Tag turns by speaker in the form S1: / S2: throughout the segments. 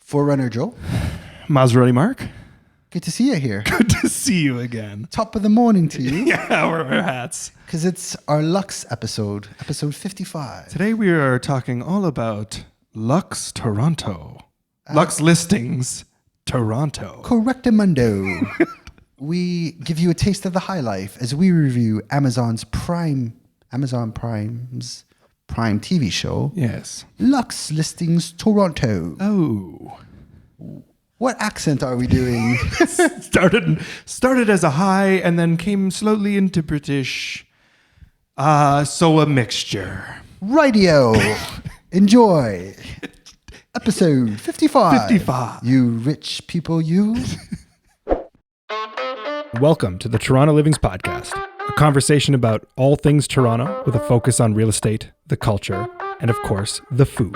S1: Forerunner Joe.
S2: Maserati Mark.
S1: Good to see you here.
S2: Good to see you again.
S1: Top of the morning to you.
S2: Yeah, we're our hats.
S1: Because it's our Lux episode 55.
S2: Today we are talking all about Lux Toronto. Lux Listings Toronto.
S1: Correctamundo. We give you a taste of the high life as we review Amazon Prime's Prime TV show.
S2: Yes.
S1: Lux Listings Toronto.
S2: Oh.
S1: What accent are we doing?
S2: Started as a high and then came slowly into British. So a mixture.
S1: Radio. Enjoy. Episode 55.
S2: 55.
S1: You rich people, you.
S3: Welcome to the Toronto Livings Podcast, a conversation about all things Toronto with a focus on real estate, the culture, and of course, the food.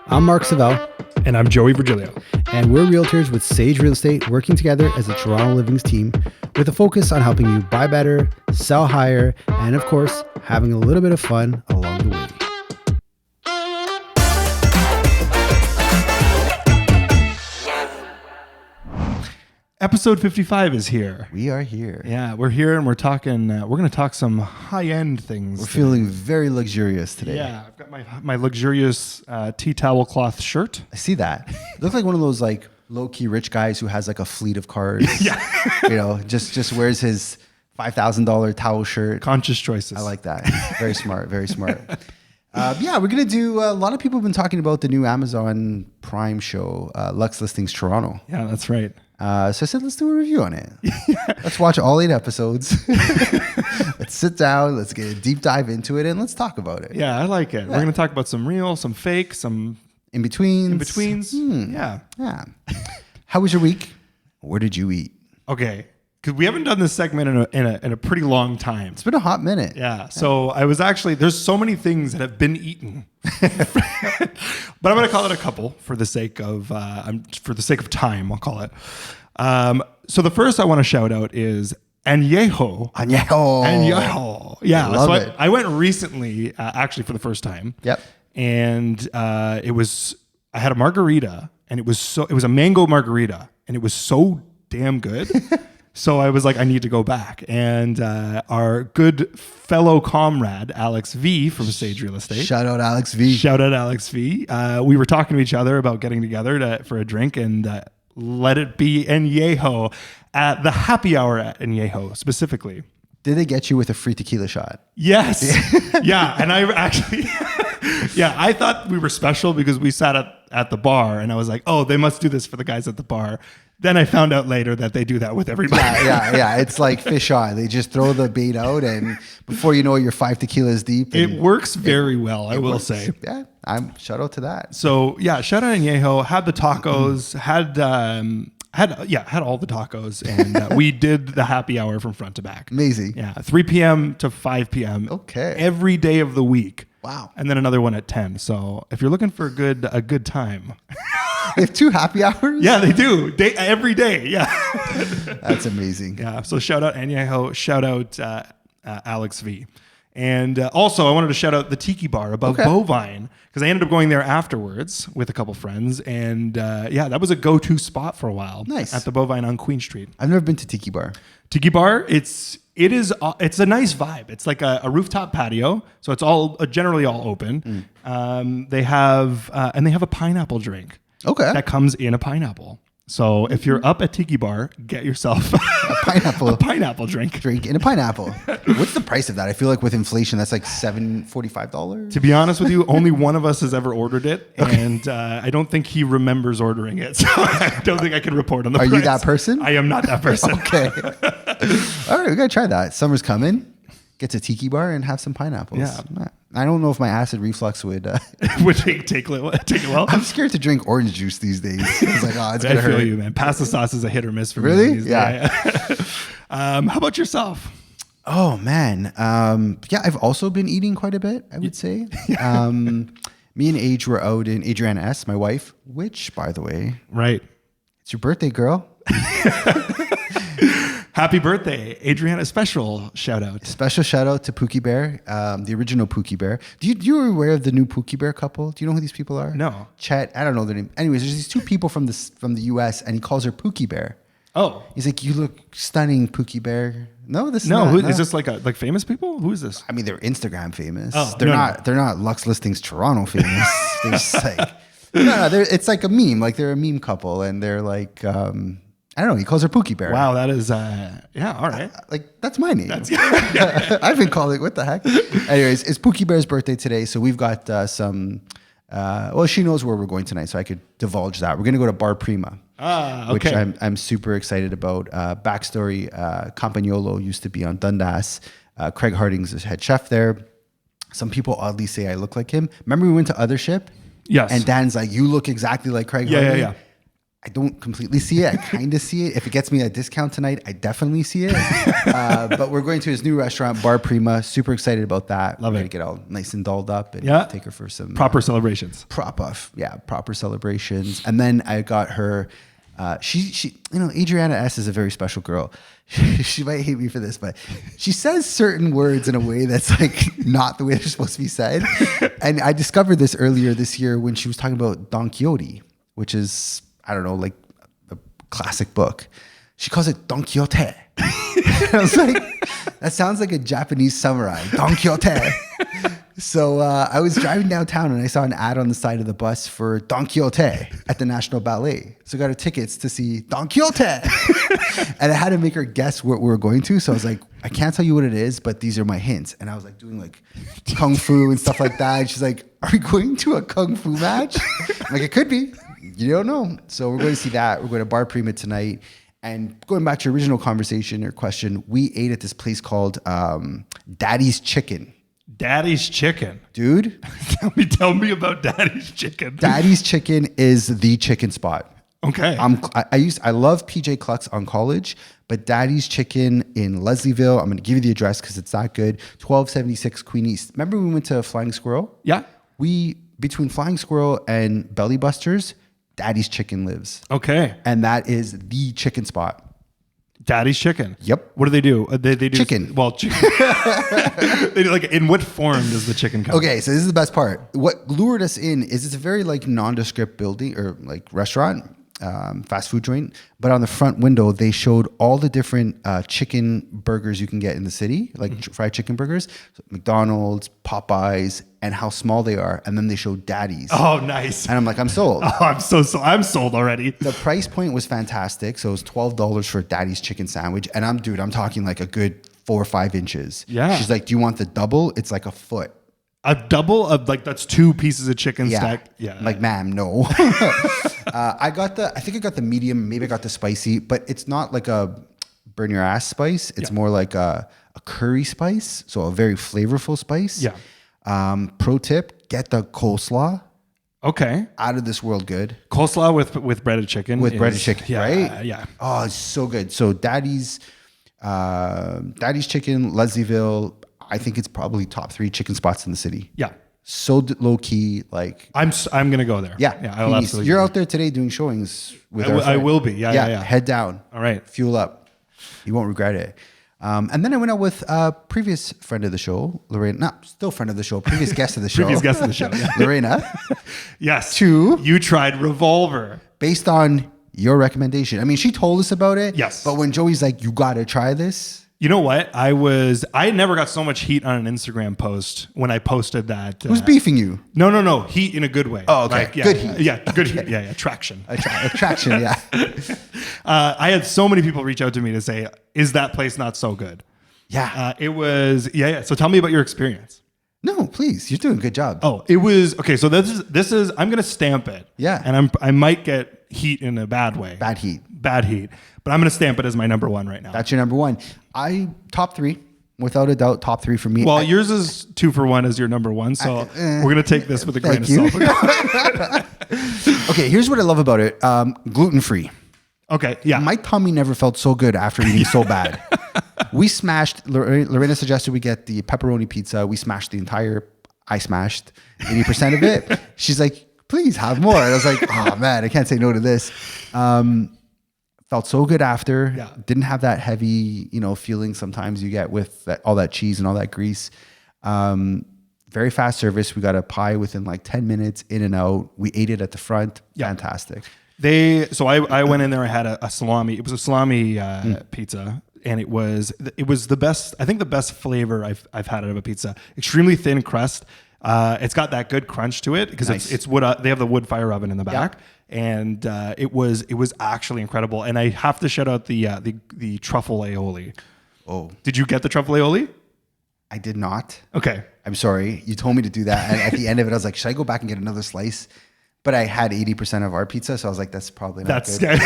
S4: I'm Mark Savell.
S3: And I'm Joey Virgilio.
S4: And we're realtors with Sage Real Estate working together as a Toronto Livings team with a focus on helping you buy better, sell higher, and of course, having a little bit of fun along the way.
S2: Episode 55 is here.
S1: We are here.
S2: Yeah, we're here and we're talking, we're going to talk some high-end things.
S1: We're feeling very luxurious today.
S2: Yeah, I've got my luxurious tea towel cloth shirt.
S1: I see that. You look like one of those like low-key rich guys who has like a fleet of cars.
S2: Yeah.
S1: You know, just wears his $5,000 towel shirt.
S2: Conscious choices.
S1: I like that. Very smart, very smart. Yeah, we're going to do, a lot of people have been talking about the new Amazon Prime show, Lux Listings Toronto.
S2: Yeah, that's right.
S1: So I said, let's do a review on it. Let's watch all 8 episodes. Let's sit down. Let's get a deep dive into it and let's talk about it.
S2: Yeah, I like it. Yeah. We're going to talk about some real, some fake, some
S1: in-betweens.
S2: Yeah.
S1: Yeah. How was your week? Where did you eat?
S2: Okay. Because we haven't done this segment in a pretty long time.
S1: It's been a hot minute.
S2: Yeah. So I was actually, there's so many things that have been eaten. But I'm going to call it a couple for the sake of time, I'll call it. So the first I want to shout out is Añejo.
S1: Añejo.
S2: Yeah.
S1: Love it.
S2: I went recently, actually for the first time.
S1: Yep.
S2: And I had a margarita and it was a mango margarita and it was so damn good. So I was like, I need to go back. And our good fellow comrade, Alex V from Sage Real Estate.
S1: Shout out Alex V.
S2: We were talking to each other about getting together for a drink and let it be Añejo at the happy hour at Añejo specifically.
S1: Did they get you with a free tequila shot?
S2: Yes. Yeah. And I actually, I thought we were special because we sat at the bar and I was like, oh, they must do this for the guys at the bar. Then I found out later that they do that with everybody.
S1: Yeah. It's like fish on. They just throw the bait out, and before you know it, you're 5 tequilas deep.
S2: It works very well, I will say.
S1: Yeah, shout out to that.
S2: So yeah, shout out Añejo. Had the tacos. Had all the tacos, and we did the happy hour from front to back.
S1: Amazing.
S2: Yeah, 3 p.m. to 5 p.m.
S1: Okay.
S2: Every day of the week.
S1: Wow.
S2: And then another one at 10. So if you're looking for a good time.
S1: They have 2 happy hours?
S2: Yeah, they do. Every day. Yeah.
S1: That's amazing.
S2: Yeah. So shout out Añejo. Shout out Alex V. And also I wanted to shout out the Tiki Bar above Bovine because I ended up going there afterwards with a couple friends. And that was a go-to spot for a while.
S1: Nice.
S2: At the Bovine on Queen Street.
S1: I've never been to Tiki Bar.
S2: Tiki Bar, it's a nice vibe. It's like a rooftop patio, so it's all generally all open. They have a pineapple drink.
S1: Okay.
S2: That comes in a pineapple. So if you're up at Tiki Bar, get yourself
S1: a pineapple
S2: drink.
S1: Drink in a pineapple. What's the price of that? I feel like with inflation, that's like $45.
S2: To be honest with you, only one of us has ever ordered it, and I don't think he remembers ordering it. So I don't think I can report on the price.
S1: Are you that person?
S2: I am not that person.
S1: Okay. All right, we gotta try that. Summer's coming. Get to Tiki Bar and have some pineapples.
S2: Yeah.
S1: I don't know if my acid reflux would
S2: take it well.
S1: I'm scared to drink orange juice these days. It's like, it's gonna hurt.
S2: I feel you, man. Pasta sauce is a hit or miss for me.
S1: Really? Yeah.
S2: How about yourself?
S1: Oh man. I've also been eating quite a bit, I would say. Me and Age were out in Adriana S, my wife, which, by the way,
S2: right,
S1: it's your birthday, girl.
S2: Happy birthday, Adriana. Special shout out.
S1: Special shout out to Pookie Bear, the original Pookie Bear. You aware of the new Pookie Bear couple? Do you know who these people are?
S2: No.
S1: Chet, I don't know their name. Anyways, there's these two people from the US, and he calls her Pookie Bear.
S2: Oh.
S1: He's like, you look stunning, Pookie Bear. No, this is
S2: No,
S1: not.
S2: is this like famous people? Who is this?
S1: I mean, they're Instagram famous.
S2: Oh,
S1: They're not Lux Listings Toronto famous. They're just like it's like a meme. Like they're a meme couple, and they're like I don't know. He calls her Pookie Bear.
S2: Wow, that is yeah. All right.
S1: Like that's my name. I've been calling it. What the heck? Anyways, it's Pookie Bear's birthday today, so we've got some. Well, she knows where we're going tonight, so I could divulge that. We're gonna go to Bar Prima.
S2: Okay.
S1: Which I'm super excited about. Backstory: Campagnolo used to be on Dundas. Craig Harding's the head chef there. Some people oddly say I look like him. Remember we went to Othership?
S2: Yes.
S1: And Dan's like, you look exactly like Craig Harding.
S2: Yeah.
S1: I don't completely see it. I kind of see it. If it gets me a discount tonight, I definitely see it. But we're going to his new restaurant, Bar Prima. Super excited about that.
S2: Love
S1: we're
S2: it.
S1: Gonna get all nice and dolled up and take her for some
S2: proper celebrations.
S1: Proper celebrations. And then I got her. She Adriana S is a very special girl. She might hate me for this, but she says certain words in a way that's like not the way they're supposed to be said. And I discovered this earlier this year when she was talking about Don Quixote, which is, I don't know, like a classic book. She calls it Don Quixote. I was like, that sounds like a Japanese samurai, Don Quixote. So I was driving downtown and I saw an ad on the side of the bus for Don Quixote at the National Ballet. So I got her tickets to see Don Quixote. And I had to make her guess what we were going to. So I was like, I can't tell you what it is, but these are my hints. And I was like doing like kung fu and stuff like that. And she's like, are we going to a kung fu match? I'm like, it could be. You don't know. So we're going to see that. We're going to Bar Prima tonight. And going back to your original conversation or question, we ate at this place called Daddy's Chicken.
S2: Daddy's Chicken.
S1: Dude.
S2: Tell me about Daddy's Chicken.
S1: Daddy's Chicken is the chicken spot.
S2: Okay.
S1: I love PJ Cluck's on College, but Daddy's Chicken in Leslieville, I'm going to give you the address because it's that good. 1276 Queen East. Remember we went to Flying Squirrel?
S2: Yeah.
S1: Between Flying Squirrel and Belly Busters, Daddy's Chicken lives.
S2: Okay.
S1: And that is the chicken spot.
S2: Daddy's Chicken.
S1: Yep.
S2: What do they do? They do
S1: chicken.
S2: Well, chicken. They do, like, in what form does the chicken come?
S1: Okay, so this is the best part. What lured us in is it's a very like nondescript building or like restaurant, fast food joint. But on the front window, they showed all the different chicken burgers you can get in the city, like fried chicken burgers, so McDonald's, Popeyes, and how small they are. And then they showed Daddy's.
S2: Oh, nice.
S1: And I'm like, I'm sold.
S2: Oh, I'm sold already.
S1: The price point was fantastic. So it was $12 for a Daddy's chicken sandwich. And I'm talking like a good 4 or 5 inches.
S2: Yeah.
S1: She's like, do you want the double? It's like a foot.
S2: A double of like, that's 2 pieces of chicken stacked. Yeah.
S1: I'm like, ma'am, no. I think I got the medium. Maybe I got the spicy, but it's not like a burn your ass spice. It's more like a curry spice. So a very flavorful spice.
S2: Yeah.
S1: Pro tip, get the coleslaw.
S2: Okay.
S1: Out of this world good.
S2: Coleslaw with breaded chicken.
S1: Breaded chicken, right?
S2: Yeah.
S1: Oh, it's so good. So Daddy's Chicken, Leslieville, I think it's probably top 3 chicken spots in the city.
S2: Yeah.
S1: So low key, like
S2: I'm gonna go there.
S1: Yeah.
S2: I'll absolutely.
S1: You're out there today doing showings with our
S2: I
S1: friend.
S2: will be. Yeah.
S1: Head down.
S2: All right.
S1: Fuel up. You won't regret it. And then I went out with a previous friend of the show, Lorena. Not still friend of the show, previous guest of the show.
S2: Previous guest of the show. Yeah.
S1: Lorena.
S2: Yes.
S1: Two.
S2: You tried Revolver.
S1: Based on your recommendation. I mean, she told us about it.
S2: Yes.
S1: But when Joey's like, you got to try this.
S2: You know what? I never got so much heat on an Instagram post when I posted that.
S1: Who's beefing you?
S2: No. Heat in a good way.
S1: Oh, okay.
S2: Like,
S1: Good heat.
S2: Yeah, good heat. Yeah. Traction.
S1: Attraction, yeah.
S2: I had so many people reach out to me to say, is that place not so good?
S1: Yeah.
S2: It was, yeah. So tell me about your experience.
S1: No, please. You're doing a good job.
S2: Oh, it was, okay. So this is, I'm going to stamp it.
S1: Yeah.
S2: And I might get heat in a bad way.
S1: Bad heat.
S2: But I'm going to stamp it as my number 1 right now.
S1: That's your number 1. Top 3, without a doubt, top 3 for me.
S2: Well, yours is 2 for 1 as your number 1. So we're going to take this with a grain of salt.
S1: Okay, here's what I love about it. Gluten-free.
S2: Okay, yeah.
S1: My tummy never felt so good after eating so bad. We smashed, Lorena suggested we get the pepperoni pizza. We smashed I smashed 80% of it. She's like, please have more. And I was like, oh man, I can't say no to this. Felt Felt so good after.
S2: Yeah.
S1: Didn't have that heavy, feeling sometimes you get with all that cheese and all that grease. Very fast service. We got a pie within like 10 minutes, in and out. We ate it at the front.
S2: Yeah.
S1: Fantastic.
S2: So I went in there. I had a salami. It was a salami pizza, and it was the best. I think the best flavor I've had out of a pizza. Extremely thin crust. It's got that good crunch to it because
S1: Nice.
S2: it's wood. They have the wood fire oven in the back, and it was actually incredible. And I have to shout out the truffle aioli.
S1: Oh,
S2: Did you get the truffle aioli?
S1: I did not.
S2: Okay.
S1: I'm sorry. You told me to do that. And at the end of it, I was like, should I go back and get another slice? But I had 80% of our pizza. So I was like, that's probably not good.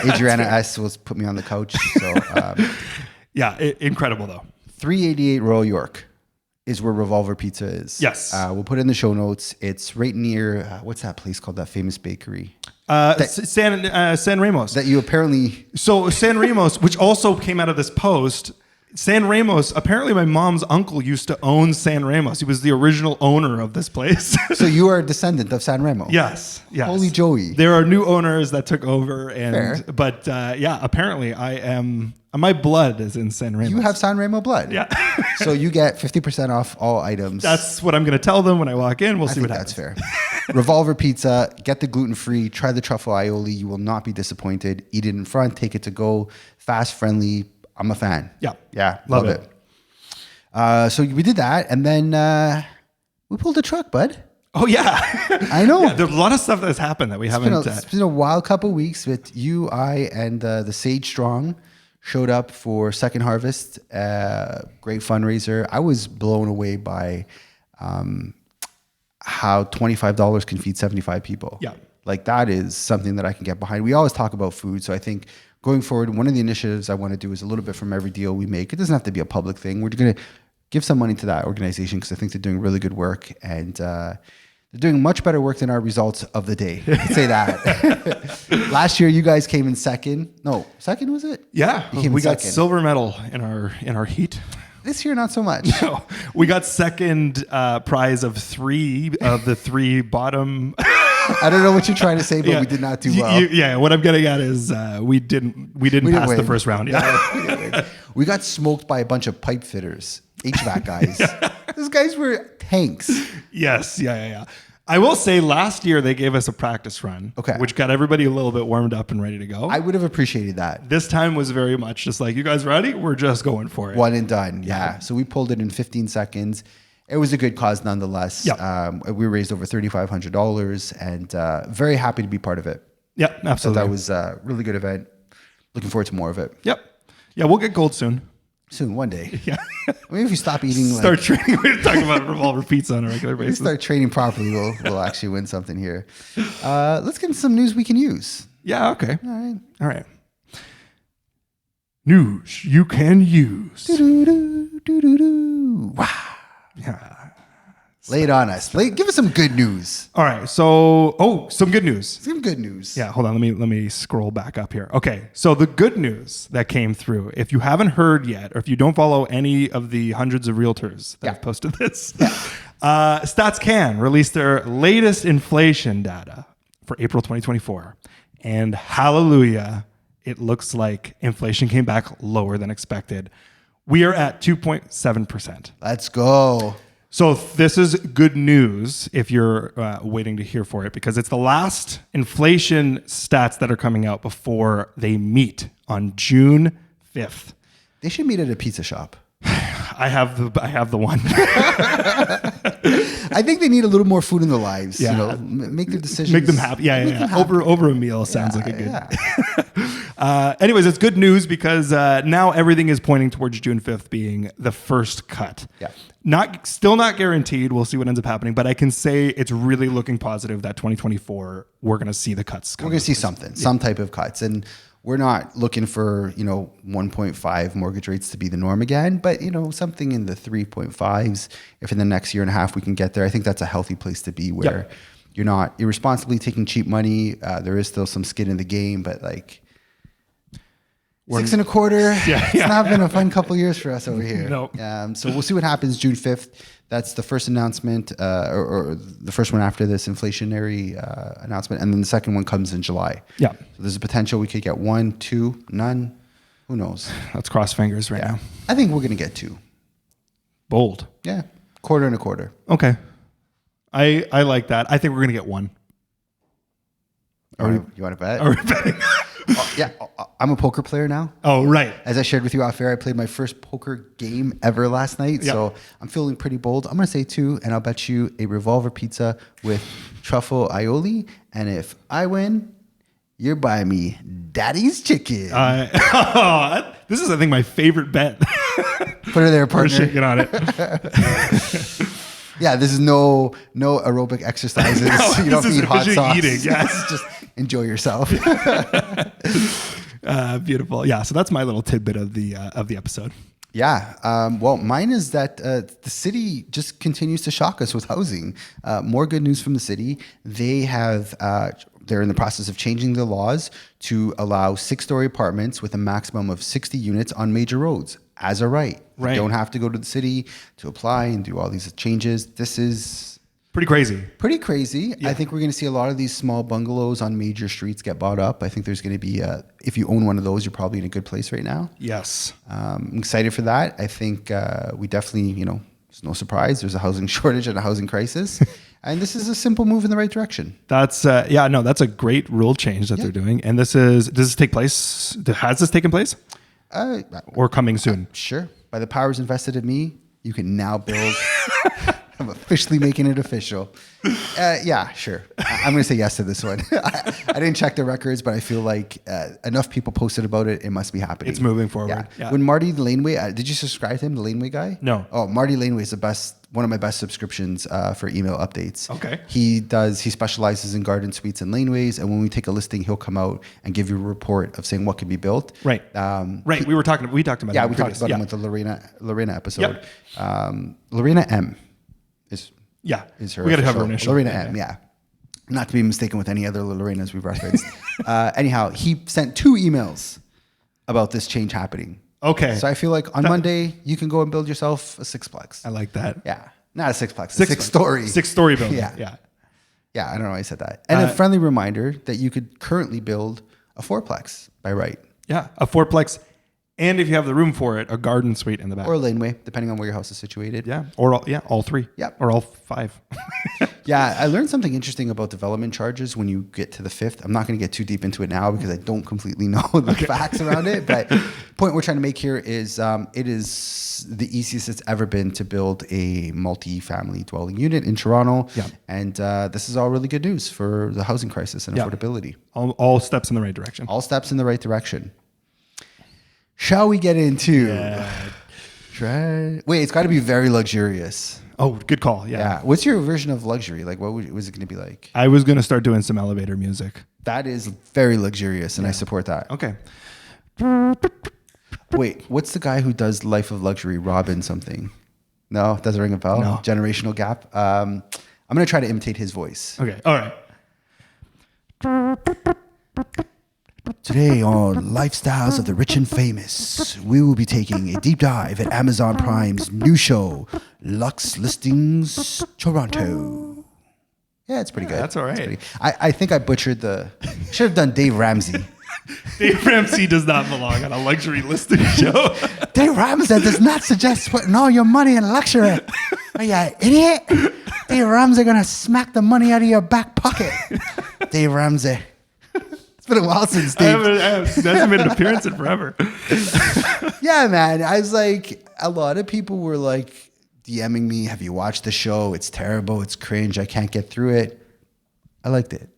S1: Adriana S. was put me on the couch. So
S2: incredible though.
S1: 388 Royal York is where Revolver Pizza is.
S2: Yes.
S1: We'll put it in the show notes. It's right near, what's that place called? That famous bakery
S2: San Ramos.
S1: that you apparently...
S2: So San Ramos, which also came out of this post, San Ramos, apparently my mom's uncle used to own San Ramos. He was the original owner of this place.
S1: So you are a descendant of San Remo.
S2: Yes.
S1: Holy Joey.
S2: There are new owners that took over,
S1: Fair.
S2: but apparently I am. My blood is in San Ramos.
S1: You have San Remo blood.
S2: Yeah.
S1: So you get 50% off all items.
S2: That's what I'm going to tell them when I walk in. We'll see what happens.
S1: That's fair. Revolver Pizza, get the gluten-free, try the truffle aioli. You will not be disappointed. Eat it in front, take it to go. Fast, friendly. I'm a fan.
S2: Yeah.
S1: Yeah.
S2: Love
S1: Love it. So we did that. And then we pulled a truck, bud.
S2: Oh, yeah.
S1: I know.
S2: Yeah, there's a lot of stuff that's happened that we haven't.
S1: It's been a wild couple of weeks with you, I, and the Sage Strong showed up for Second Harvest. Great fundraiser. I was blown away by how $25 can feed 75 people.
S2: Yeah.
S1: Like that is something that I can get behind. We always talk about food. So I think going forward, one of the initiatives I want to do is a little bit from every deal we make. It doesn't have to be a public thing. We're going to give some money to that organization because I think they're doing really good work. And they're doing much better work than our results of the day. I can say that. Last year, you guys came in second. No, second was it?
S2: Yeah.
S1: You came
S2: We
S1: in
S2: got
S1: second.
S2: silver medal in our heat.
S1: This year, not so much.
S2: No, we got second prize of 3 of the 3 bottom.
S1: I don't know what you're trying to say, but we did not do well.
S2: What I'm getting at is we didn't pass the
S1: win.
S2: first round. Yeah.
S1: We got smoked by a bunch of pipe fitters, HVAC guys. Those guys were tanks.
S2: Yes. Yeah. I will say last year they gave us a practice run,
S1: Okay.
S2: which got everybody a little bit warmed up and ready to go.
S1: I would have appreciated that.
S2: This time was very much just like, you guys ready? We're just going for it.
S1: One and done. Yeah. So we pulled it in 15 seconds. It was a good cause nonetheless.
S2: Yeah.
S1: We raised over $3,500 and very happy to be part of it.
S2: Yeah,
S1: So
S2: absolutely.
S1: that was a really good event. Looking forward to more of it.
S2: Yep. Yeah, we'll get gold soon.
S1: Soon, one day.
S2: Yeah.
S1: Maybe if you stop eating,
S2: Start training. We're talking about Revolver Pizza on a regular
S1: if we
S2: basis.
S1: start training properly, we'll actually win something here. Let's get into some news we can use.
S2: Yeah, okay.
S1: All right.
S2: All right. News you can use.
S1: Do-do-do, do-do-do. Wow.
S2: Yeah.
S1: Lay it on us. Give us some good news.
S2: All right. So, some good news.
S1: Some good news.
S2: Yeah, hold on. Let me scroll back up here. Okay, so the good news that came through, if you haven't heard yet, or if you don't follow any of the hundreds of realtors that have posted this, StatsCan released their latest inflation data for April 2024, and hallelujah, it looks like inflation came back lower than expected. We are at 2.7%.
S1: Let's go.
S2: So this is good news if you're waiting to hear for it, because it's the last inflation stats that are coming out before they meet on June 5th.
S1: They should meet at a pizza shop.
S2: I have the one.
S1: I think they need a little more food in their lives.
S2: Yeah.
S1: You know, make their decisions.
S2: Make them happy. Yeah.
S1: them happy.
S2: Over a meal sounds like a good.
S1: Yeah.
S2: Anyways, it's good news because now everything is pointing towards June 5th being the first cut.
S1: Yeah.
S2: Still not guaranteed. We'll see what ends up happening, but I can say it's really looking positive that 2024 we're going to see the cuts.
S1: We're going to see something, some type of cuts. And we're not looking for, 1.5 mortgage rates to be the norm again, but, something in the 3.5s. If in the next year and a half we can get there, I think that's a healthy place to be where you're not irresponsibly taking cheap money. There is still some skin in the game, but 6.25. It's not been a fun couple of years for us over here.
S2: Nope.
S1: So we'll see what happens June 5th. That's the first announcement, or the first one after this inflationary announcement. And then the second one comes in July.
S2: Yeah.
S1: So there's a potential we could get 1, 2, none. Who knows?
S2: Let's cross fingers right now.
S1: I think we're going to get 2.
S2: Bold.
S1: Yeah. Quarter and a quarter.
S2: Okay. I like that. I think we're going to get 1.
S1: You want to bet?
S2: Are we betting?
S1: Yeah. I'm a poker player now.
S2: Oh, right.
S1: As I shared with you off air, I played my first poker game ever last night.
S2: Yeah.
S1: So I'm feeling pretty bold. I'm going to say 2, and I'll bet you a revolver pizza with truffle aioli. And if I win, you're buying me Daddy's chicken.
S2: This is, I think, my favorite bet.
S1: Put her there,
S2: We're
S1: partner.
S2: shaking on it.
S1: Yeah, this is no aerobic exercises. You don't
S2: this is
S1: need hot
S2: efficient
S1: sauce.
S2: eating, yeah.
S1: This is just enjoy yourself.
S2: Beautiful. Yeah. So that's my little tidbit of the episode.
S1: Yeah. Well, mine is that the city just continues to shock us with housing. More good news from the city. They have they're in the process of changing the laws to allow 6-story apartments with a maximum of 60 units on major roads as a right.
S2: Right.
S1: You don't have to go to the city to apply and do all these changes. This is
S2: Pretty crazy.
S1: pretty crazy. I think we're going to see a lot of these small bungalows on major streets get bought up. I think there's going to be, if you own one of those, you're probably in a good place right now.
S2: Yes.
S1: I'm excited for that. I think we definitely, it's no surprise. There's a housing shortage and a housing crisis. And this is a simple move in the right direction.
S2: That's that's a great rule change that they're doing. And does this take place? Has this taken place? Or coming soon?
S1: Sure. By the powers invested in me, you can now build. I'm officially making it official. Yeah, sure. I'm going to say yes to this one. I didn't check the records, but I feel like enough people posted about it. It must be happening.
S2: It's moving forward. Yeah.
S1: When Marty the Laneway, did you subscribe to him, the Laneway guy?
S2: No.
S1: Oh, Marty Laneway is one of my best subscriptions for email updates.
S2: Okay.
S1: He specializes in garden suites and laneways. And when we take a listing, he'll come out and give you a report of saying what can be built.
S2: Right. Right. We talked about
S1: Yeah,
S2: it
S1: we talked about him with the Lorena episode. Lorena M. Is her
S2: we got to have her
S1: official-
S2: initial.
S1: Lorena M, yeah. Not to be mistaken with any other Lorenas we've referenced. Anyhow, he sent 2 emails about this change happening.
S2: Okay.
S1: So I feel like on Monday, you can go and build yourself a 6-plex.
S2: I like that.
S1: Yeah. Not a 6-plex, a 6-story.
S2: 6-story building.
S1: Yeah.
S2: Yeah.
S1: Yeah, I don't know why I said that. And a friendly reminder that you could currently build a 4-plex by right.
S2: Yeah. A 4-plex. And if you have the room for it, a garden suite in the back.
S1: Or a laneway, depending on where your house is situated.
S2: Yeah. Or all 3.
S1: Yep.
S2: Or all 5.
S1: Yeah, I learned something interesting about development charges when you get to the 5th. I'm not going to get too deep into it now because I don't completely know the facts around it. But the point we're trying to make here is it is the easiest it's ever been to build a multi-family dwelling unit in Toronto.
S2: Yeah.
S1: And this is all really good news for the housing crisis and affordability.
S2: All steps in the right direction.
S1: All steps in the right direction. Shall we get into... Wait, it's got to be very luxurious.
S2: Oh, good call.
S1: Yeah. What's your version of luxury? Like, what was it going to be like?
S2: I was going to start doing some elevator music.
S1: That is very luxurious, and I support that.
S2: Okay.
S1: Wait, what's the guy who does Life of Luxury? Robin something? No, doesn't ring a bell?
S2: No.
S1: Generational gap. I'm going to try to imitate his voice.
S2: Okay. All right.
S1: Today on Lifestyles of the Rich and Famous, we will be taking a deep dive at Amazon Prime's new show, Lux Listings Toronto. Yeah, it's pretty good.
S2: That's all right.
S1: I think I butchered should have done Dave Ramsey.
S2: Dave Ramsey does not belong on a luxury listing show.
S1: Dave Ramsey does not suggest putting all your money in luxury. Are you an idiot? Dave Ramsey gonna smack the money out of your back pocket. Dave Ramsey. It's been a while since Dave.
S2: He hasn't made an appearance in forever.
S1: Yeah, man. I was like, a lot of people were like DMing me, have you watched the show? It's terrible. It's cringe. I can't get through it. I liked it.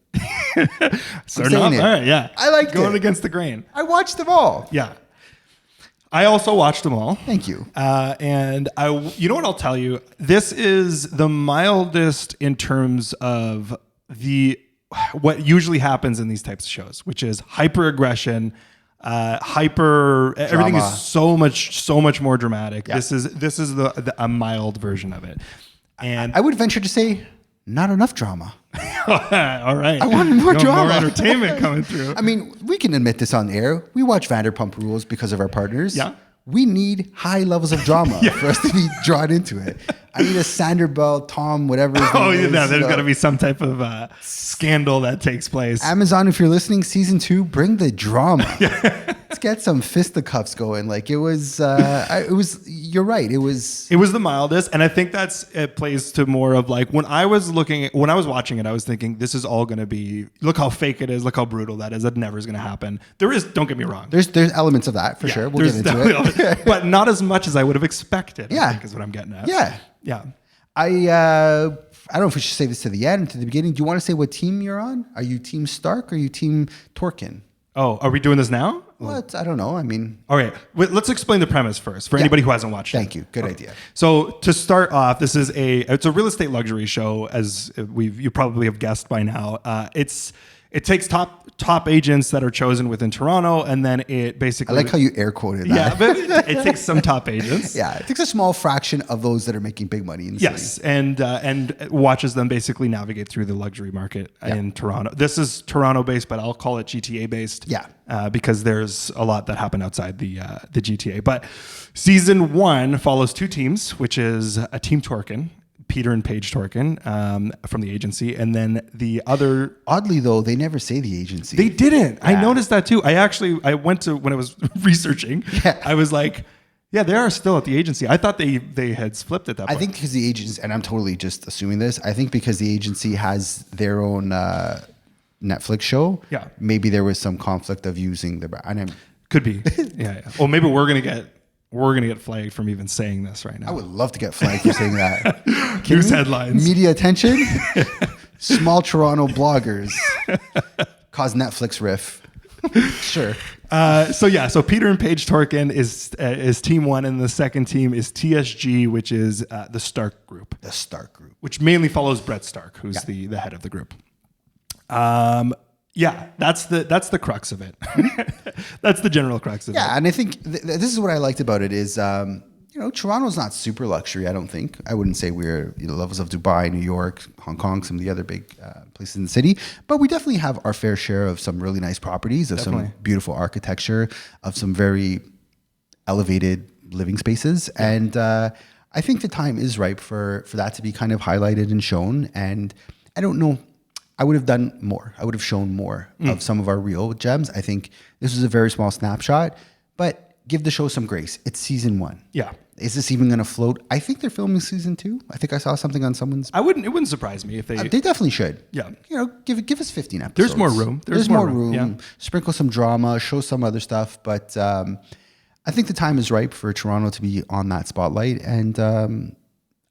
S2: So all right, yeah.
S1: I liked
S2: Going
S1: it.
S2: against the grain.
S1: I watched them all.
S2: Yeah. I also watched them all.
S1: Thank you.
S2: And you know what I'll tell you? This is the mildest in terms of what usually happens in these types of shows, which is hyper aggression, everything is so much more dramatic.
S1: Yeah.
S2: This is a mild version of it. And
S1: I would venture to say, not enough drama.
S2: all right.
S1: I wanted more drama.
S2: More entertainment coming through.
S1: I mean, we can admit this on air. We watch Vanderpump Rules because of our partners.
S2: Yeah.
S1: We need high levels of drama for us to be drawn into it. I need a Sanderbell, Tom, whatever his
S2: Oh,
S1: name
S2: yeah,
S1: is,
S2: there's
S1: you know.
S2: got to be some type of scandal that takes place.
S1: Amazon, if you're listening, season 2, bring the drama. Let's get some fisticuffs going. Like it was, you're right. It was
S2: the mildest, and I think it plays to more of like when I was watching it, I was thinking this is all going to be, look how fake it is, look how brutal that is. That never is going to happen. Don't get me wrong.
S1: there's elements of that for sure. We'll get into it.
S2: But not as much as I would have expected.
S1: Yeah.
S2: I think is what I'm getting at.
S1: Yeah.
S2: Yeah.
S1: I don't know if we should say this to the end, to the beginning. Do you want to say what team you're on? Are you Team Stark or are you Team Torkin?
S2: Oh, are we doing this now?
S1: What? I don't know. I mean,
S2: All right. Let's explain the premise first for anybody who hasn't watched it.
S1: thank you. Good idea.
S2: So to start off, this is it's a real estate luxury show, as you probably have guessed by now. It takes top agents that are chosen within Toronto, and then it basically.
S1: I like how you air quoted that.
S2: Yeah, but it takes some top agents.
S1: Yeah, it takes a small fraction of those that are making big money in the
S2: Yes,
S1: city.
S2: and watches them basically navigate through the luxury market in Toronto. This is Toronto based, but I'll call it GTA based.
S1: Yeah.
S2: Because there's a lot that happened outside the GTA. But season 1 follows 2 teams, which is a Team Torkin, Peter and Paige Torkin from the agency, and then the other.
S1: Oddly, though, they never say the agency.
S2: They didn't. I
S1: Yeah.
S2: noticed that too. I went to, when I was researching,
S1: Yeah.
S2: I was like, yeah, they are still at the agency. I thought they had flipped at that point.
S1: I think because the agency, and I'm totally just assuming this, I think because the agency has their own Netflix show,
S2: Yeah.
S1: maybe there was some conflict of using the brand. And
S2: Could be. Yeah. Well, maybe we're gonna get flagged from even saying this right now.
S1: I would love to get flagged for saying that.
S2: News headlines.
S1: Media attention. Small Toronto bloggers cause Netflix riff. Sure.
S2: So Peter and Paige Torkin is team 1, and the second team is TSG, which is the Stark group,
S1: The Stark group.
S2: which mainly follows Brett Starke, who's the head of the group. Yeah, that's the crux of it. That's the general crux of it.
S1: Yeah, and I think this is what I liked about it is, Toronto's not super luxury, I don't think. I wouldn't say we're levels of Dubai, New York, Hong Kong, some of the other big places in the city, but we definitely have our fair share of some really nice properties, of some beautiful architecture, of some very elevated living spaces. And I think the time is ripe for that to be kind of highlighted and shown. And I don't know, I would have done more. I would have shown more of some of our real gems. I think this was a very small snapshot, but give the show some grace. It's season 1.
S2: Yeah.
S1: Is this even going to float? I think they're filming season 2. I think I saw something on someone's.
S2: It wouldn't surprise me if they.
S1: They definitely should.
S2: Yeah.
S1: Give us 15 episodes.
S2: There's more room.
S1: There's more room.
S2: Yeah.
S1: Sprinkle some drama. Show some other stuff. But I think the time is ripe for Toronto to be on that spotlight. And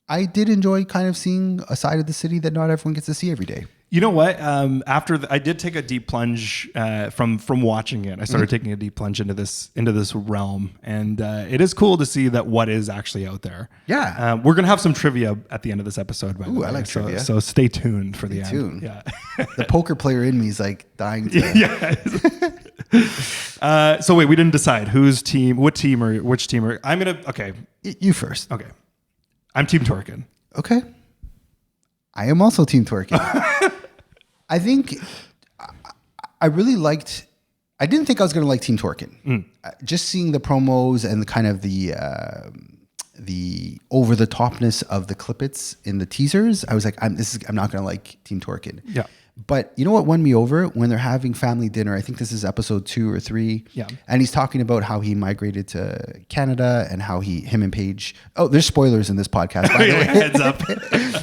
S1: I did enjoy kind of seeing a side of the city that not everyone gets to see every day.
S2: You know what? I did take a deep plunge from watching it. I started taking a deep plunge into this realm, and it is cool to see that what is actually out there.
S1: Yeah.
S2: We're gonna have some trivia at the end of this episode. By the way.
S1: I like trivia.
S2: So stay tuned for the end.
S1: tuned.
S2: Yeah.
S1: The poker player in me is like dying to.
S2: Yeah. So wait, we didn't decide which team are. I'm gonna. Okay.
S1: You first.
S2: Okay. I'm Team Torkin.
S1: Okay. I am also Team Torkin. I think I really liked. I didn't think I was going to like Team Torkin. Just seeing the promos and the kind of the over the topness of the clippets in the teasers, I was like, I'm not going to like Team Torkin.
S2: Yeah.
S1: But you know what won me over? When they're having family dinner, I think this is episode 2 or 3.
S2: Yeah.
S1: And he's talking about how he migrated to Canada and how him and Paige. Oh, there's spoilers in this podcast, by the way.
S2: Heads up.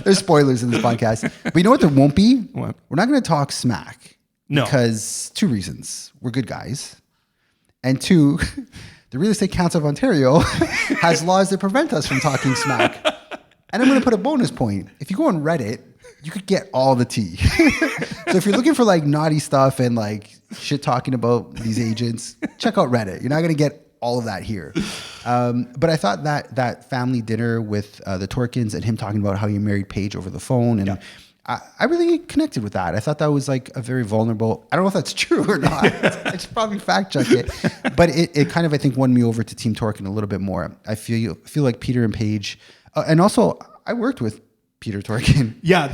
S1: There's spoilers in this podcast. But you know what there won't be?
S2: What?
S1: We're not going to talk smack.
S2: No.
S1: Because 2 reasons. We're good guys. And 2, the Real Estate Council of Ontario has laws that prevent us from talking smack. And I'm going to put a bonus point. If you go on Reddit, you could get all the tea. So if you're looking for like naughty stuff and like shit talking about these agents, check out Reddit. You're not going to get all of that here. But I thought that family dinner with the Torkins and him talking about how he married Paige over the phone. And I really connected with that. I thought that was like a very vulnerable, I don't know if that's true or not. I should probably fact check it. But it kind of, I think, won me over to Team Torkin a little bit more. I feel like Peter and Paige, and also I worked with Peter Torkin.
S2: Yeah,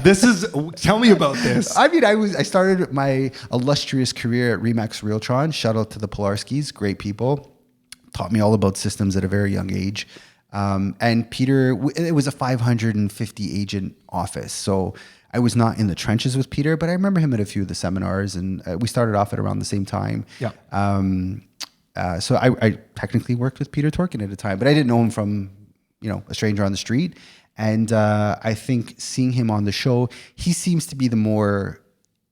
S2: tell me about this.
S1: I mean, I started my illustrious career at Remax Realtron. Shout out to the Polarskis, great people. Taught me all about systems at a very young age. And Peter, it was a 550 agent office. So I was not in the trenches with Peter, but I remember him at a few of the seminars, and we started off at around the same time.
S2: Yeah.
S1: So I technically worked with Peter Torkin at a time, but I didn't know him from, a stranger on the street. And I think seeing him on the show, he seems to be the more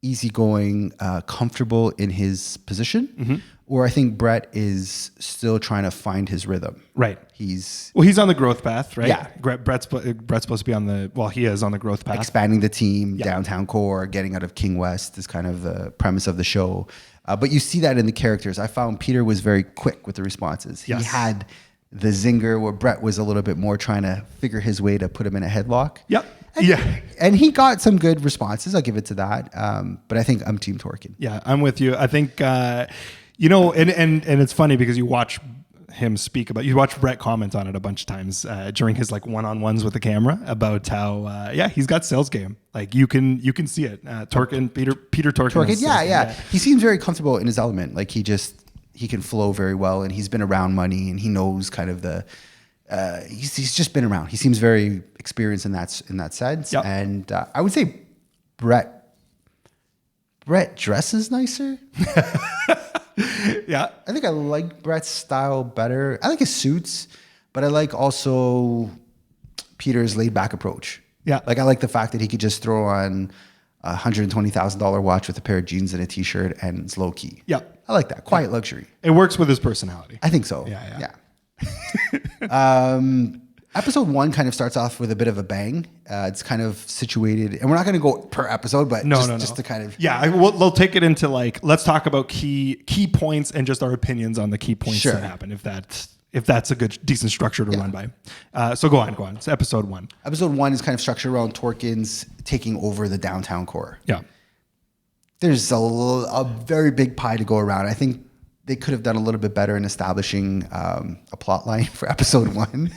S1: easygoing, comfortable in his position. Mm-hmm. Or I think Brett is still trying to find his rhythm.
S2: Right.
S1: He's
S2: on the growth path, right?
S1: Yeah.
S2: Brett's supposed to be he is on the growth path.
S1: expanding the team, downtown core, getting out of King West is kind of the premise of the show. But you see that in the characters. I found Peter was very quick with the responses.
S2: Yes.
S1: He had the zinger where Brett was a little bit more trying to figure his way to put him in a headlock.
S2: Yep.
S1: And he got some good responses. I'll give it to that. But I think I'm Team Torkin.
S2: Yeah, I'm with you. I think, and it's funny because you watch him you watch Brett comment on it a bunch of times during his one-on-ones with the camera about how, he's got sales game. You can see it. Peter Torkin.
S1: Yeah. He seems very comfortable in his element. He can flow very well, and he's been around money, and he knows kind of he's just been around. He seems very experienced in that sense.
S2: Yep.
S1: And I would say Brett dresses nicer.
S2: Yeah.
S1: I think I like Brett's style better. I like his suits, but I like also Peter's laid back approach.
S2: Yeah.
S1: I like the fact that he could just throw on a $120,000 watch with a pair of jeans and a t-shirt, and it's low key.
S2: Yeah.
S1: I like that. Quiet luxury.
S2: It works with his personality.
S1: I think so.
S2: Yeah.
S1: Episode 1 kind of starts off with a bit of a bang. It's kind of situated, and we're not going to go per episode, but just to kind of...
S2: Yeah, we'll take it into let's talk about key points and just our opinions on the key points that happen, if that's a good, decent structure to run by. So go on. It's episode 1.
S1: Episode 1 is kind of structured around Torkins taking over the downtown core.
S2: Yeah.
S1: There's a very big pie to go around. I think they could have done a little bit better in establishing a plot line for episode 1.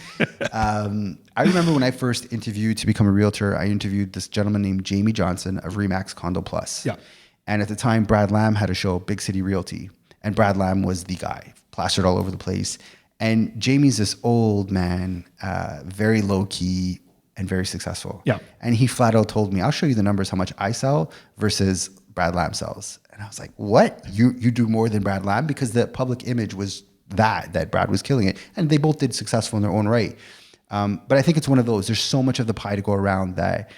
S1: I remember when I first interviewed to become a realtor, I interviewed this gentleman named Jamie Johnson of Remax Condo Plus.
S2: Yeah.
S1: And at the time, Brad Lamb had a show, Big City Realty. And Brad Lamb was the guy, plastered all over the place. And Jamie's this old man, very low key and very successful.
S2: Yeah.
S1: And he flat out told me, I'll show you the numbers, how much I sell versus Brad Lamb sells. And I was like, what? You do more than Brad Lamb? Because the public image was that Brad was killing it. And they both did successful in their own right. But I think it's one of those, there's so much of the pie to go around that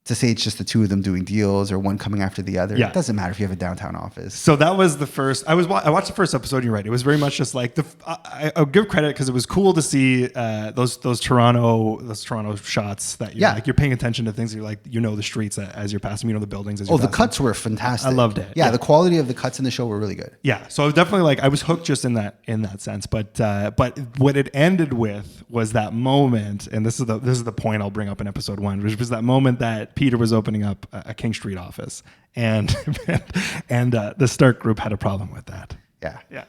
S1: to say it's just the two of them doing deals or one coming after the other, it doesn't matter if you have a downtown office.
S2: So that was the first. I watched the first episode. You're right. It was very much just I'll give credit because it was cool to see those Toronto shots that you're paying attention to things. That you're the streets as you're passing. The buildings. As you're
S1: the
S2: passing.
S1: cuts were fantastic.
S2: I loved it.
S1: Yeah, the quality of the cuts in the show were really good.
S2: Yeah. So I was definitely I was hooked just in that sense. But what it ended with was that moment, and this is the point I'll bring up in episode 1, which was that moment that Peter was opening up a King Street office, and the Starke group had a problem with that.
S1: Yeah.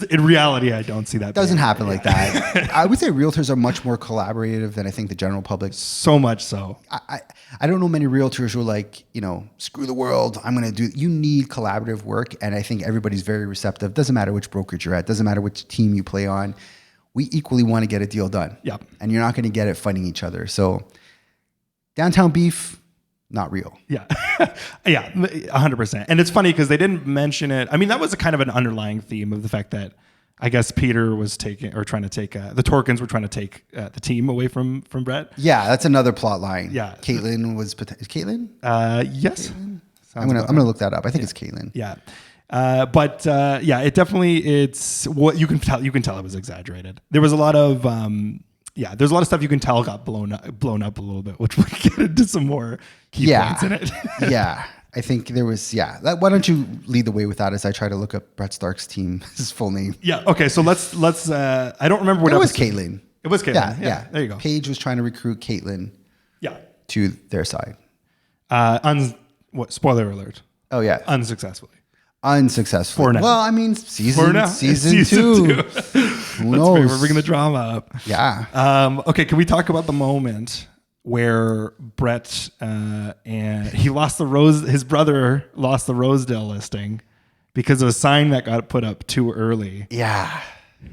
S2: In reality, I don't see that.
S1: It doesn't happen like that. I would say realtors are much more collaborative than I think the general public.
S2: So much so.
S1: I don't know many realtors who are screw the world, I'm going to do. You need collaborative work, and I think everybody's very receptive. Doesn't matter which brokerage you're at. Doesn't matter which team you play on. We equally want to get a deal done.
S2: Yeah.
S1: And you're not going to get it fighting each other. So downtown beef, not real.
S2: Yeah. Yeah, 100%. And it's funny because they didn't mention it. I mean, that was a kind of an underlying theme of the fact that I guess Peter was trying to take, the Torkins were trying to take the team away from Brett.
S1: Yeah, that's another plot line.
S2: Yeah.
S1: Caitlin was, is Caitlin?
S2: Yes.
S1: Caitlin? I'm gonna look that up. I think it's Caitlin.
S2: Yeah. But it definitely, it's what you can tell it was exaggerated. There was a lot of, there's a lot of stuff you can tell got blown up a little bit, which we'll get into some more key points in it.
S1: Yeah. I think there was, why don't you lead the way with that as I try to look up Brett Starke's team, his full name.
S2: Yeah. Okay. So let's I don't remember what
S1: it was Caitlin.
S2: It was Caitlin. Yeah. There you go.
S1: Paige was trying to recruit Caitlin to their side.
S2: Spoiler alert.
S1: Oh yeah.
S2: Unsuccessfully.
S1: For now. Well, I mean, season 2. Who knows?
S2: We're bringing the drama up.
S1: Yeah.
S2: Okay. Can we talk about the moment where Brett and he lost his brother lost the Rosedale listing because of a sign that got put up too early.
S1: Yeah.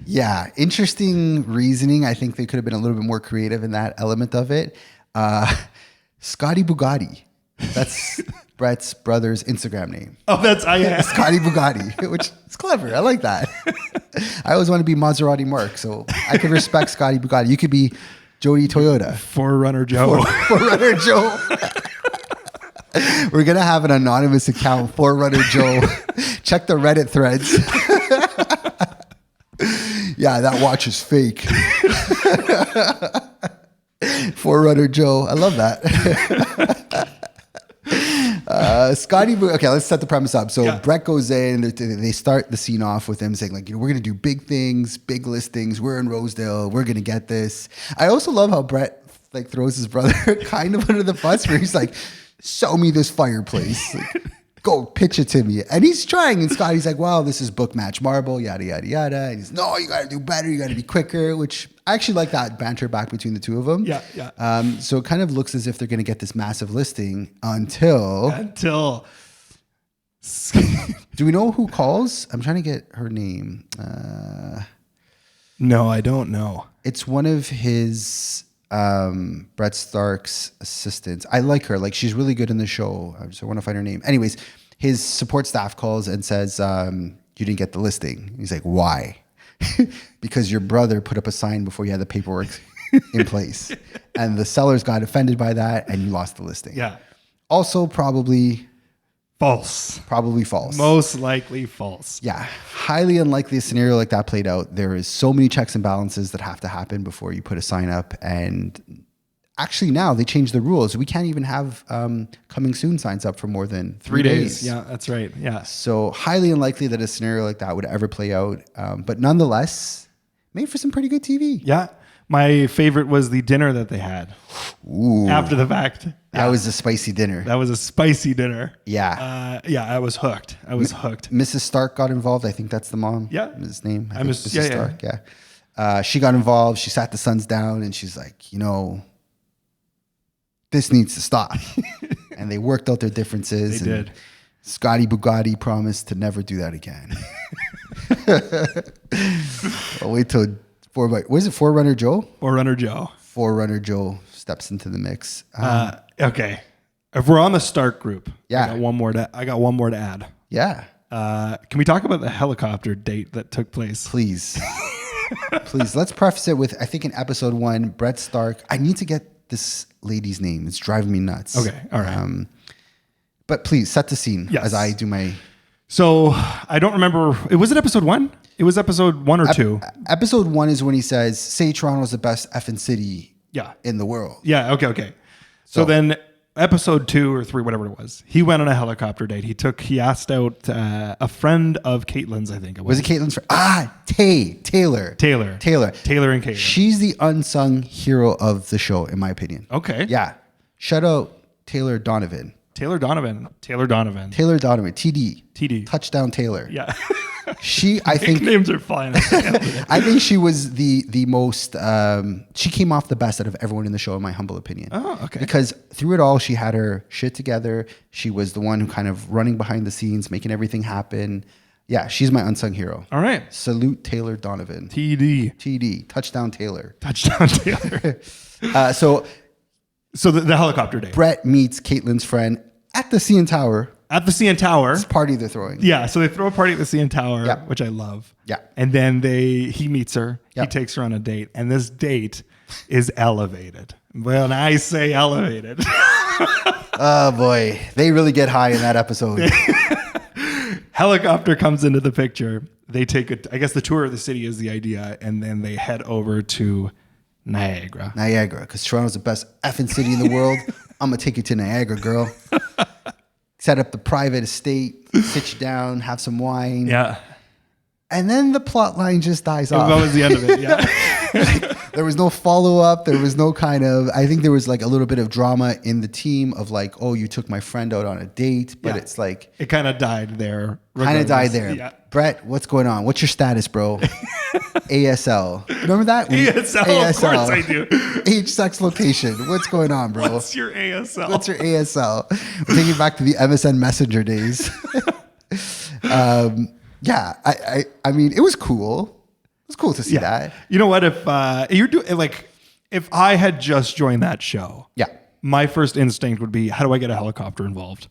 S1: Yeah, interesting reasoning. I think they could have been a little bit more creative in that element of it. Scotty Bugatti. That's Brett's brother's Instagram name.
S2: Oh, that's
S1: Scotty Bugatti, which is clever. I like that. I always want to be Maserati Mark, so I can respect Scotty Bugatti. You could be Jody Toyota.
S2: Forerunner Joe.
S1: Forerunner Joe. We're going to have an anonymous account, Forerunner Joe. Check the Reddit threads. Yeah, that watch is fake. Forerunner Joe. I love that. Scotty, okay, let's set the premise up. So Brett goes in, they start the scene off with him saying, like, we're going to do big things, big listings. We're in Rosedale. We're going to get this. I also love how Brett like throws his brother kind of under the bus where he's like, show me this fireplace. Like, go pitch it to me. And he's trying. And Scotty's like, well, this is book match marble, yada, yada, yada. And he's, no, you got to do better. You got to be quicker, which I actually like that banter back between the two of them.
S2: Yeah, yeah.
S1: So it kind of looks as if they're going to get this massive listing until. Do we know who calls? I'm trying to get her name.
S2: No, I don't know.
S1: It's one of his Brett Starke's assistants. I like her. Like, she's really good in the show. So I want to find her name. Anyways, his support staff calls and says, you didn't get the listing. He's like, why? Because your brother put up a sign before you had the paperwork in place. And the sellers got offended by that and you lost the listing.
S2: Yeah.
S1: Also probably
S2: false.
S1: Probably false.
S2: Most likely false.
S1: Yeah. Highly unlikely a scenario like that played out. There is so many checks and balances that have to happen before you put a sign up. And actually now they changed the rules. We can't even have coming soon signs up for more than 3 days.
S2: Yeah, that's right. Yeah.
S1: So highly unlikely that a scenario like that would ever play out. But nonetheless, made for some pretty good TV.
S2: Yeah. My favorite was the dinner that they had.
S1: Ooh.
S2: After the fact.
S1: That was a spicy dinner.
S2: That was a spicy dinner.
S1: Yeah.
S2: I was hooked. Hooked.
S1: Mrs. Starke got involved. I think that's the mom.
S2: Yeah.
S1: His name.
S2: Mrs.
S1: Starke. Yeah. She got involved. She sat the sons down and she's like, this needs to stop. And they worked out their differences.
S2: They did.
S1: Scotty Bugatti promised to never do that again. I'll wait till was it Forerunner Joe?
S2: Forerunner Joe.
S1: Forerunner Joe steps into the mix.
S2: Okay. If we're on the Stark group,
S1: yeah.
S2: I got one more to add.
S1: Yeah.
S2: Can we talk about the helicopter date that took place?
S1: Please. Please. Let's preface it with, I think in episode 1, Brett Starke. I need to get this lady's name. It's driving me nuts.
S2: Okay. All right.
S1: But please set the scene as I do my.
S2: So I don't remember. Was it episode 1? It was episode 1 or 2.
S1: Episode 1 is when he says, say Toronto's the best effing city in the world.
S2: Yeah. Okay. So then episode 2 or 3, whatever it was, he went on a helicopter date. He asked out a friend of Caitlin's, I think it was.
S1: Was it Caitlin's friend? Taylor.
S2: Taylor and Caitlin.
S1: She's the unsung hero of the show, in my opinion.
S2: Okay.
S1: Yeah. Shout out Taylor Donovan.
S2: Taylor Donovan. TD.
S1: Touchdown Taylor.
S2: Yeah.
S1: I think
S2: names are fine.
S1: I think she was the most. She came off the best out of everyone in the show, in my humble opinion.
S2: Oh, okay.
S1: Because through it all, she had her shit together. She was the one who kind of running behind the scenes, making everything happen. Yeah, she's my unsung hero.
S2: All right.
S1: Salute Taylor Donovan.
S2: TD.
S1: Touchdown Taylor.
S2: So the helicopter date.
S1: Brett meets Caitlin's friend at the CN Tower.
S2: At the CN Tower.
S1: This party they're throwing.
S2: Yeah, so they throw a party at the CN Tower, which I love.
S1: Yeah.
S2: And then he meets her. He takes her on a date. And this date is elevated. When I say elevated.
S1: Oh, boy. They really get high in that episode.
S2: Helicopter comes into the picture. They take I guess the tour of the city is the idea. And then they head over to Niagara,
S1: because Toronto's the best effing city in the world. I'm going to take you to Niagara, girl. Set up the private estate, sit you down, have some wine.
S2: Yeah.
S1: And then the plot line just dies off.
S2: That was the end of it, yeah.
S1: There was no follow-up. There was no I think there was like a little bit of drama in the team of like, oh, you took my friend out on a date. But it's like.
S2: It kind of died there.
S1: Yeah. Brett, what's going on? What's your status, bro? ASL. Remember that?
S2: ASL, of course I do.
S1: Age, sex, location. What's going on, bro?
S2: What's your ASL?
S1: We're taking back to the MSN Messenger days. I mean, it was cool. was cool to see that.
S2: You know what? If you're doing like, if I had just joined that show,
S1: Yeah.
S2: my first instinct would be, how do I get a helicopter involved?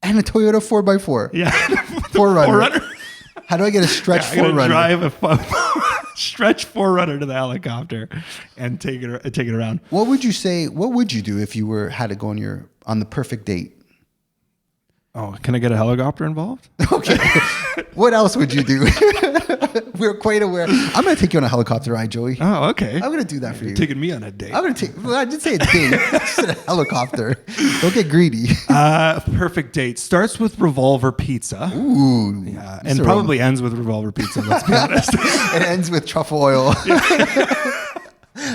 S1: And a Toyota 4x4.
S2: Yeah,
S1: 4Runner. How do I get a stretch
S2: I gotta
S1: 4Runner?
S2: drive a stretch 4Runner to the helicopter and take it around.
S1: What would you say? What would you do if you had to go on the perfect date?
S2: Oh, can I get a helicopter involved?
S1: Okay. What else would you do? We're quite aware. I'm going to take you on a helicopter ride, Joey.
S2: Oh, okay.
S1: I'm going to do that for you.
S2: Taking me on a date.
S1: I'm going to take. Well, I did say a date. I said a helicopter. Don't get greedy.
S2: Perfect date starts with Revolver Pizza.
S1: Ooh.
S2: Yeah, and probably ends with Revolver Pizza. Let's be honest.
S1: It ends with truffle oil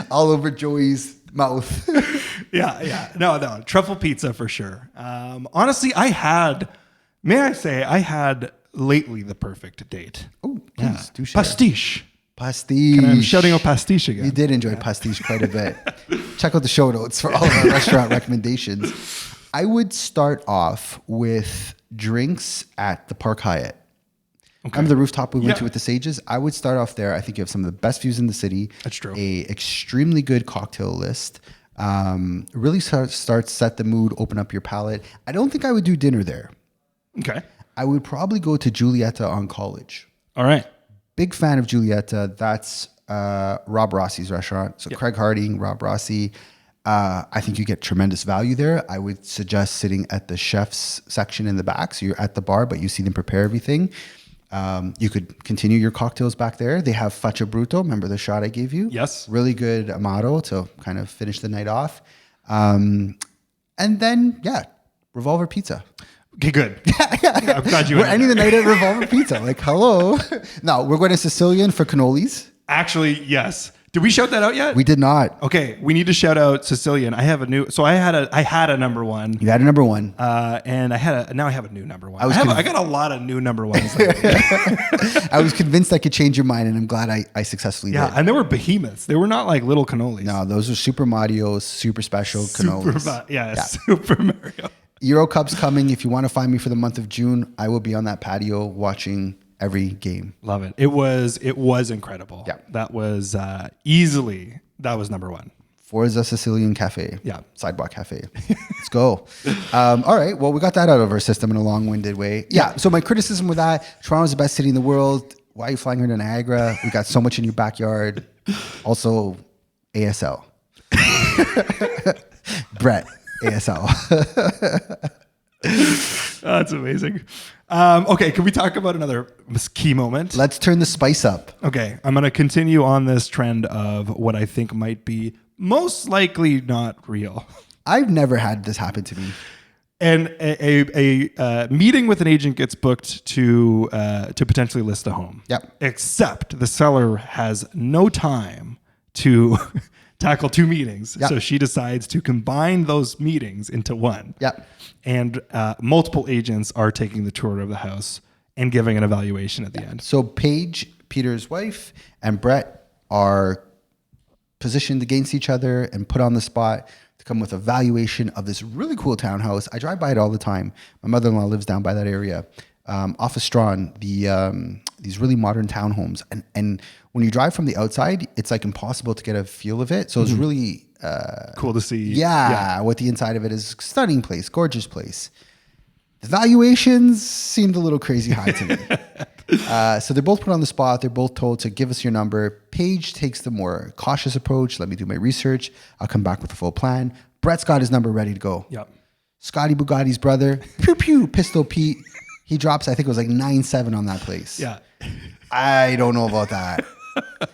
S1: all over Joey's mouth.
S2: Yeah. No. Truffle pizza for sure. Honestly, I had lately the perfect date.
S1: Oh, please do share.
S2: Pastiche.
S1: Pastiche.
S2: I'm shouting out pastiche again.
S1: You did enjoy pastiche quite a bit. Check out the show notes for all of our restaurant recommendations. I would start off with drinks at the Park Hyatt. Okay. Remember the rooftop we went to with the Sages? I would start off there. I think you have some of the best views in the city.
S2: That's true.
S1: A extremely good cocktail list. Really set the mood, open up your palate. I don't think I would do dinner there.
S2: Okay.
S1: I would probably go to Giulietta on College.
S2: All right.
S1: Big fan of Giulietta. That's Rob Rossi's restaurant. So Craig Harding, Rob Rossi. I think you get tremendous value there. I would suggest sitting at the chef's section in the back. So you're at the bar, but you see them prepare everything. You could continue your cocktails back there. They have Faccia Brutto. Remember the shot I gave you?
S2: Yes.
S1: Really good Amato to kind of finish the night off. And then, Revolver Pizza.
S2: Okay, good. I'm glad you
S1: We're ending the night at Revolver Pizza. Like, hello. No, we're going to Sicilian for cannolis.
S2: Actually, yes. Did we shout that out yet?
S1: We did not.
S2: Okay, we need to shout out Sicilian. I have a new. So I had a number one.
S1: You had a number one.
S2: And I have a new number one. I got a lot of new number ones.
S1: I was convinced I could change your mind, and I'm glad I successfully did.
S2: Yeah, and they were behemoths. They were not like little cannolis.
S1: No, those are Super Mario's super special cannolis.
S2: Super Mario.
S1: Euro Cup's coming. If you want to find me for the month of June, I will be on that patio watching every game.
S2: Love it. It was incredible.
S1: Yeah.
S2: That was easily number one.
S1: Forza Sicilian Café.
S2: Yeah.
S1: Sidewalk Cafe. Let's go. All right. Well, we got that out of our system in a long-winded way. Yeah. So my criticism with that, Toronto's the best city in the world. Why are you flying here to Niagara? We got so much in your backyard. Also, ASL. Brett, ASL.
S2: That's amazing. Okay, can we talk about another key moment?
S1: Let's turn the spice up.
S2: Okay, I'm going to continue on this trend of what I think might be most likely not real.
S1: I've never had this happen to me.
S2: And a meeting with an agent gets booked to potentially list a home.
S1: Yep.
S2: Except the seller has no time to tackle two meetings.
S1: Yep.
S2: So she decides to combine those meetings into one.
S1: Yep.
S2: And multiple agents are taking the tour of the house and giving an evaluation at the end.
S1: So Paige, Peter's wife, and Brett are positioned against each other and put on the spot to come with a valuation of this really cool townhouse. I drive by it all the time. My mother-in-law lives down by that area. Off of Strawn, these really modern townhomes. And when you drive from the outside, it's like impossible to get a feel of it. So it's really
S2: cool to see.
S1: Yeah, what the inside of it is. Stunning place, gorgeous place. The valuations seemed a little crazy high to me. So they're both put on the spot. They're both told to give us your number. Paige takes the more cautious approach. Let me do my research. I'll come back with a full plan. Brett's got his number ready to go.
S2: Yep.
S1: Scotty Bugatti's brother, pew pew, Pistol Pete. He drops, I think it was like 9.7 on that place.
S2: Yeah.
S1: I don't know about that.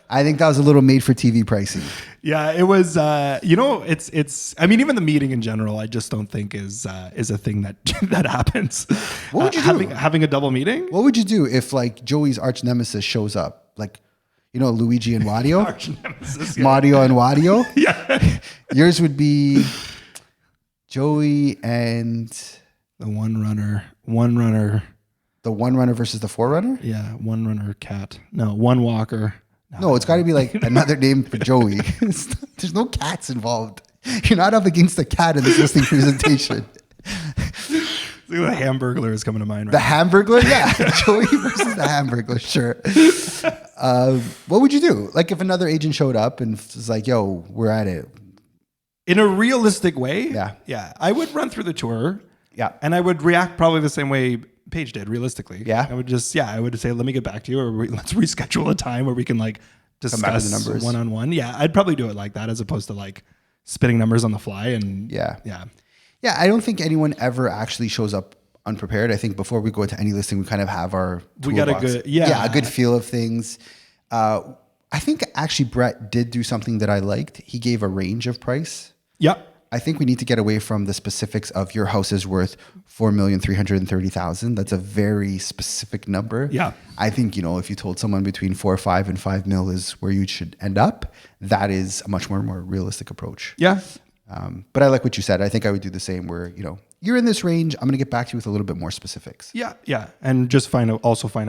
S1: I think that was a little made for TV pricing.
S2: Yeah, it was. It's. I mean, even the meeting in general, I just don't think is a thing that that happens.
S1: What would you do?
S2: Having a double meeting?
S1: What would you do if like Joey's arch nemesis shows up? Like, you know, Luigi and Wadio?
S2: Arch nemesis. Yeah.
S1: Mario and Wadio?
S2: Yeah.
S1: Yours would be Joey and
S2: The one runner.
S1: the one runner versus the forerunner?
S2: Yeah, one runner cat. No, one walker.
S1: No, it's got to be like another name for Joey. There's no cats involved. You're not up against a cat in this listing presentation.
S2: The Hamburglar is coming to mind right
S1: The
S2: now.
S1: Hamburglar? Yeah. Joey versus the Hamburglar, sure. What would you do? Like if another agent showed up and was like, yo, we're at it.
S2: In a realistic way,
S1: Yeah.
S2: I would run through the tour.
S1: Yeah.
S2: And I would react probably the same way Paige did, realistically.
S1: Yeah.
S2: I would say, let me get back to you, or let's reschedule a time where we can like discuss
S1: the numbers.
S2: one-on-one. Yeah, I'd probably do it like that as opposed to like spitting numbers on the fly. And
S1: Yeah.
S2: Yeah.
S1: Yeah, I don't think anyone ever actually shows up unprepared. I think before we go into any listing, we kind of have our
S2: We got a
S1: toolbox.
S2: good-
S1: a good feel of things. I think actually Brett did do something that I liked. He gave a range of price.
S2: Yep.
S1: I think we need to get away from the specifics of your house is worth $4,330,000. That's a very specific number.
S2: Yeah.
S1: I think, if you told someone between 4.5 and 5 mil is where you should end up, that is a much more realistic approach.
S2: Yeah.
S1: But I like what you said. I think I would do the same where, you're in this range. I'm going to get back to you with a little bit more specifics.
S2: Yeah. Yeah. And just find a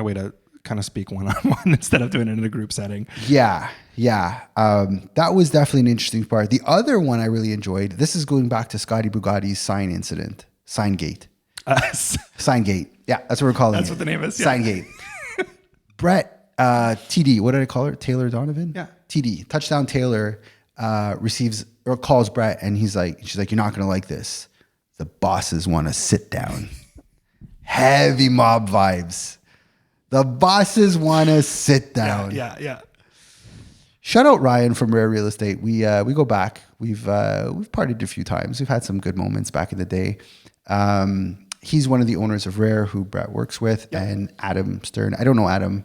S2: way to kind of speak one-on-one instead of doing it in a group setting.
S1: Yeah. That was definitely an interesting part. The other one I really enjoyed, this is going back to Scotty Bugatti's sign incident, Signgate. Signgate. Yeah, that's what we're calling it.
S2: That's what the name is, yeah.
S1: Signgate. Brett, TD, what did I call her? Taylor Donovan?
S2: Yeah.
S1: TD, Touchdown Taylor, receives or calls Brett and she's like, you're not going to like this. The bosses want to sit down. Heavy mob vibes. The bosses want to sit down.
S2: Yeah.
S1: Shout out Ryan from Rare Real Estate. We go back. We've partied a few times. We've had some good moments back in the day. He's one of the owners of Rare, who Brett works with, and Adam Stern. I don't know Adam,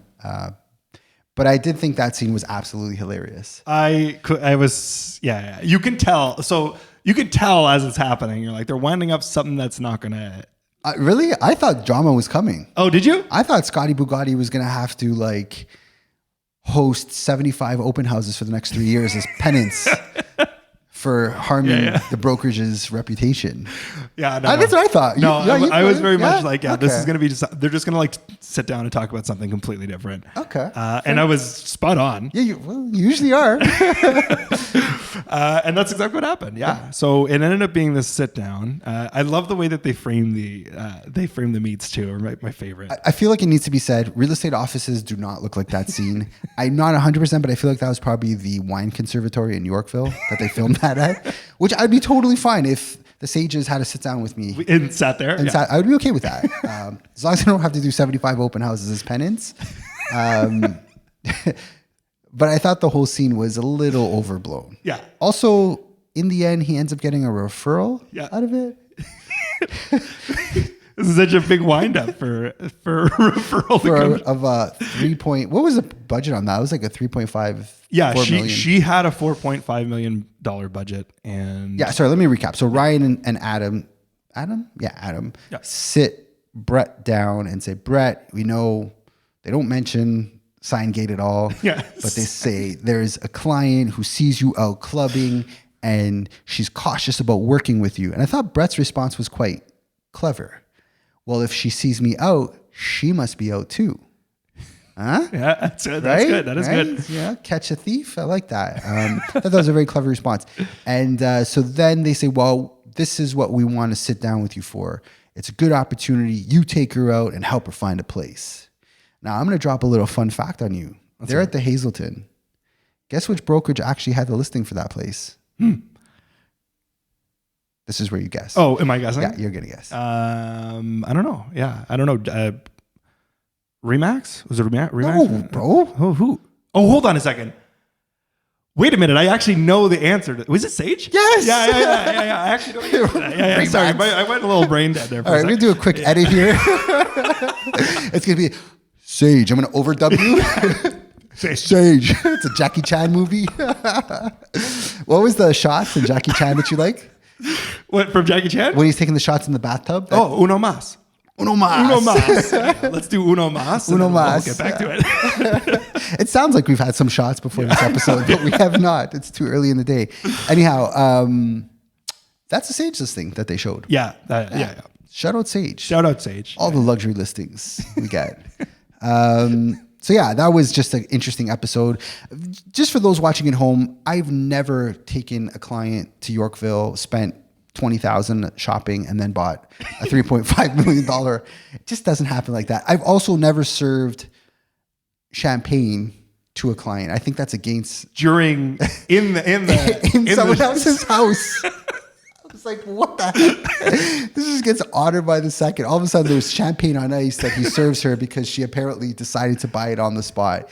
S1: but I did think that scene was absolutely hilarious.
S2: I was. You can tell. So you could tell as it's happening. You're like, they're winding up something that's not gonna.
S1: Really, I thought drama was coming.
S2: Oh, did you?
S1: I thought Scotty Bugatti was gonna have to host 75 open houses for the next 3 years as penance for harming the brokerage's reputation.
S2: Yeah,
S1: That's what I thought.
S2: I was very much like, this
S1: okay.
S2: is going to be they're just going to sit down and talk about something completely different.
S1: Okay.
S2: And I was spot on.
S1: Yeah, you usually are.
S2: And that's exactly what happened. Yeah. So it ended up being this sit down. I love the way that they frame the meets too. Are my favorite.
S1: I feel like it needs to be said, real estate offices do not look like that scene. I'm not 100%, but I feel like that was probably the wine conservatory in Yorkville that they filmed that at, which I'd be totally fine if the Sages had to sit down with me.
S2: And sat there.
S1: And I would be okay with that. As long as I don't have to do 75 open houses as penance. But I thought the whole scene was a little overblown.
S2: Yeah.
S1: Also, in the end, he ends up getting a referral out of it.
S2: This is such a big windup for referral.
S1: Of 3 point, what was the budget on that? It was like a 3.5.
S2: Yeah,
S1: 4 million.
S2: she had a $4.5 million budget, and
S1: Sorry, let me recap. So Ryan and Adam, sit Brett down and say, Brett, we know they don't mention Signgate at all, but they say there's a client who sees you out clubbing and she's cautious about working with you. And I thought Brett's response was quite clever. Well, if she sees me out, she must be out too. Huh?
S2: Yeah, that's good.
S1: Right?
S2: That is good.
S1: Yeah, catch a thief. I like that. I thought that was a very clever response. And so then they say, well, this is what we want to sit down with you for. It's a good opportunity. You take her out and help her find a place. Now, I'm going to drop a little fun fact on you. They're at the Hazelton. Guess which brokerage actually had the listing for that place? This is where you guess.
S2: Oh, am I guessing?
S1: Yeah, you're going to guess.
S2: I don't know. Yeah, I don't know. Remax? Was it Remax?
S1: No, bro.
S2: Oh, who? Oh, hold on a second. Wait a minute. I actually know the answer. Was it Sage?
S1: Yes.
S2: Yeah. I actually know the answer to that. Yeah. Sorry, I went a little brain dead there for
S1: All
S2: a
S1: right, we're
S2: second.
S1: going to do a quick edit here. It's going to be Sage. I'm going to overdub you. Sage. It's a Jackie Chan movie. What was the shots in Jackie Chan that you like?
S2: What, from Jackie Chan?
S1: When he's taking the shots in the bathtub?
S2: Oh, Uno Mas.
S1: Uno Mas.
S2: Uno Mas. Yeah, let's do Uno Mas.
S1: Uno Mas.
S2: We'll get back to it.
S1: It sounds like we've had some shots before this episode, but we have not. It's too early in the day. Anyhow, that's a Sage listing that they showed.
S2: Yeah.
S1: Shout out Sage.
S2: Shout out Sage.
S1: All the luxury listings we get. So yeah, that was just an interesting episode. Just for those watching at home, I've never taken a client to Yorkville, spent $20,000 shopping and then bought a $3.5 million. It just doesn't happen like that. I've also never served champagne to a client. I think that's against
S2: During in
S1: someone else's house. I was like, what the heck? This just gets honored by the second. All of a sudden there's champagne on ice that he serves her because she apparently decided to buy it on the spot.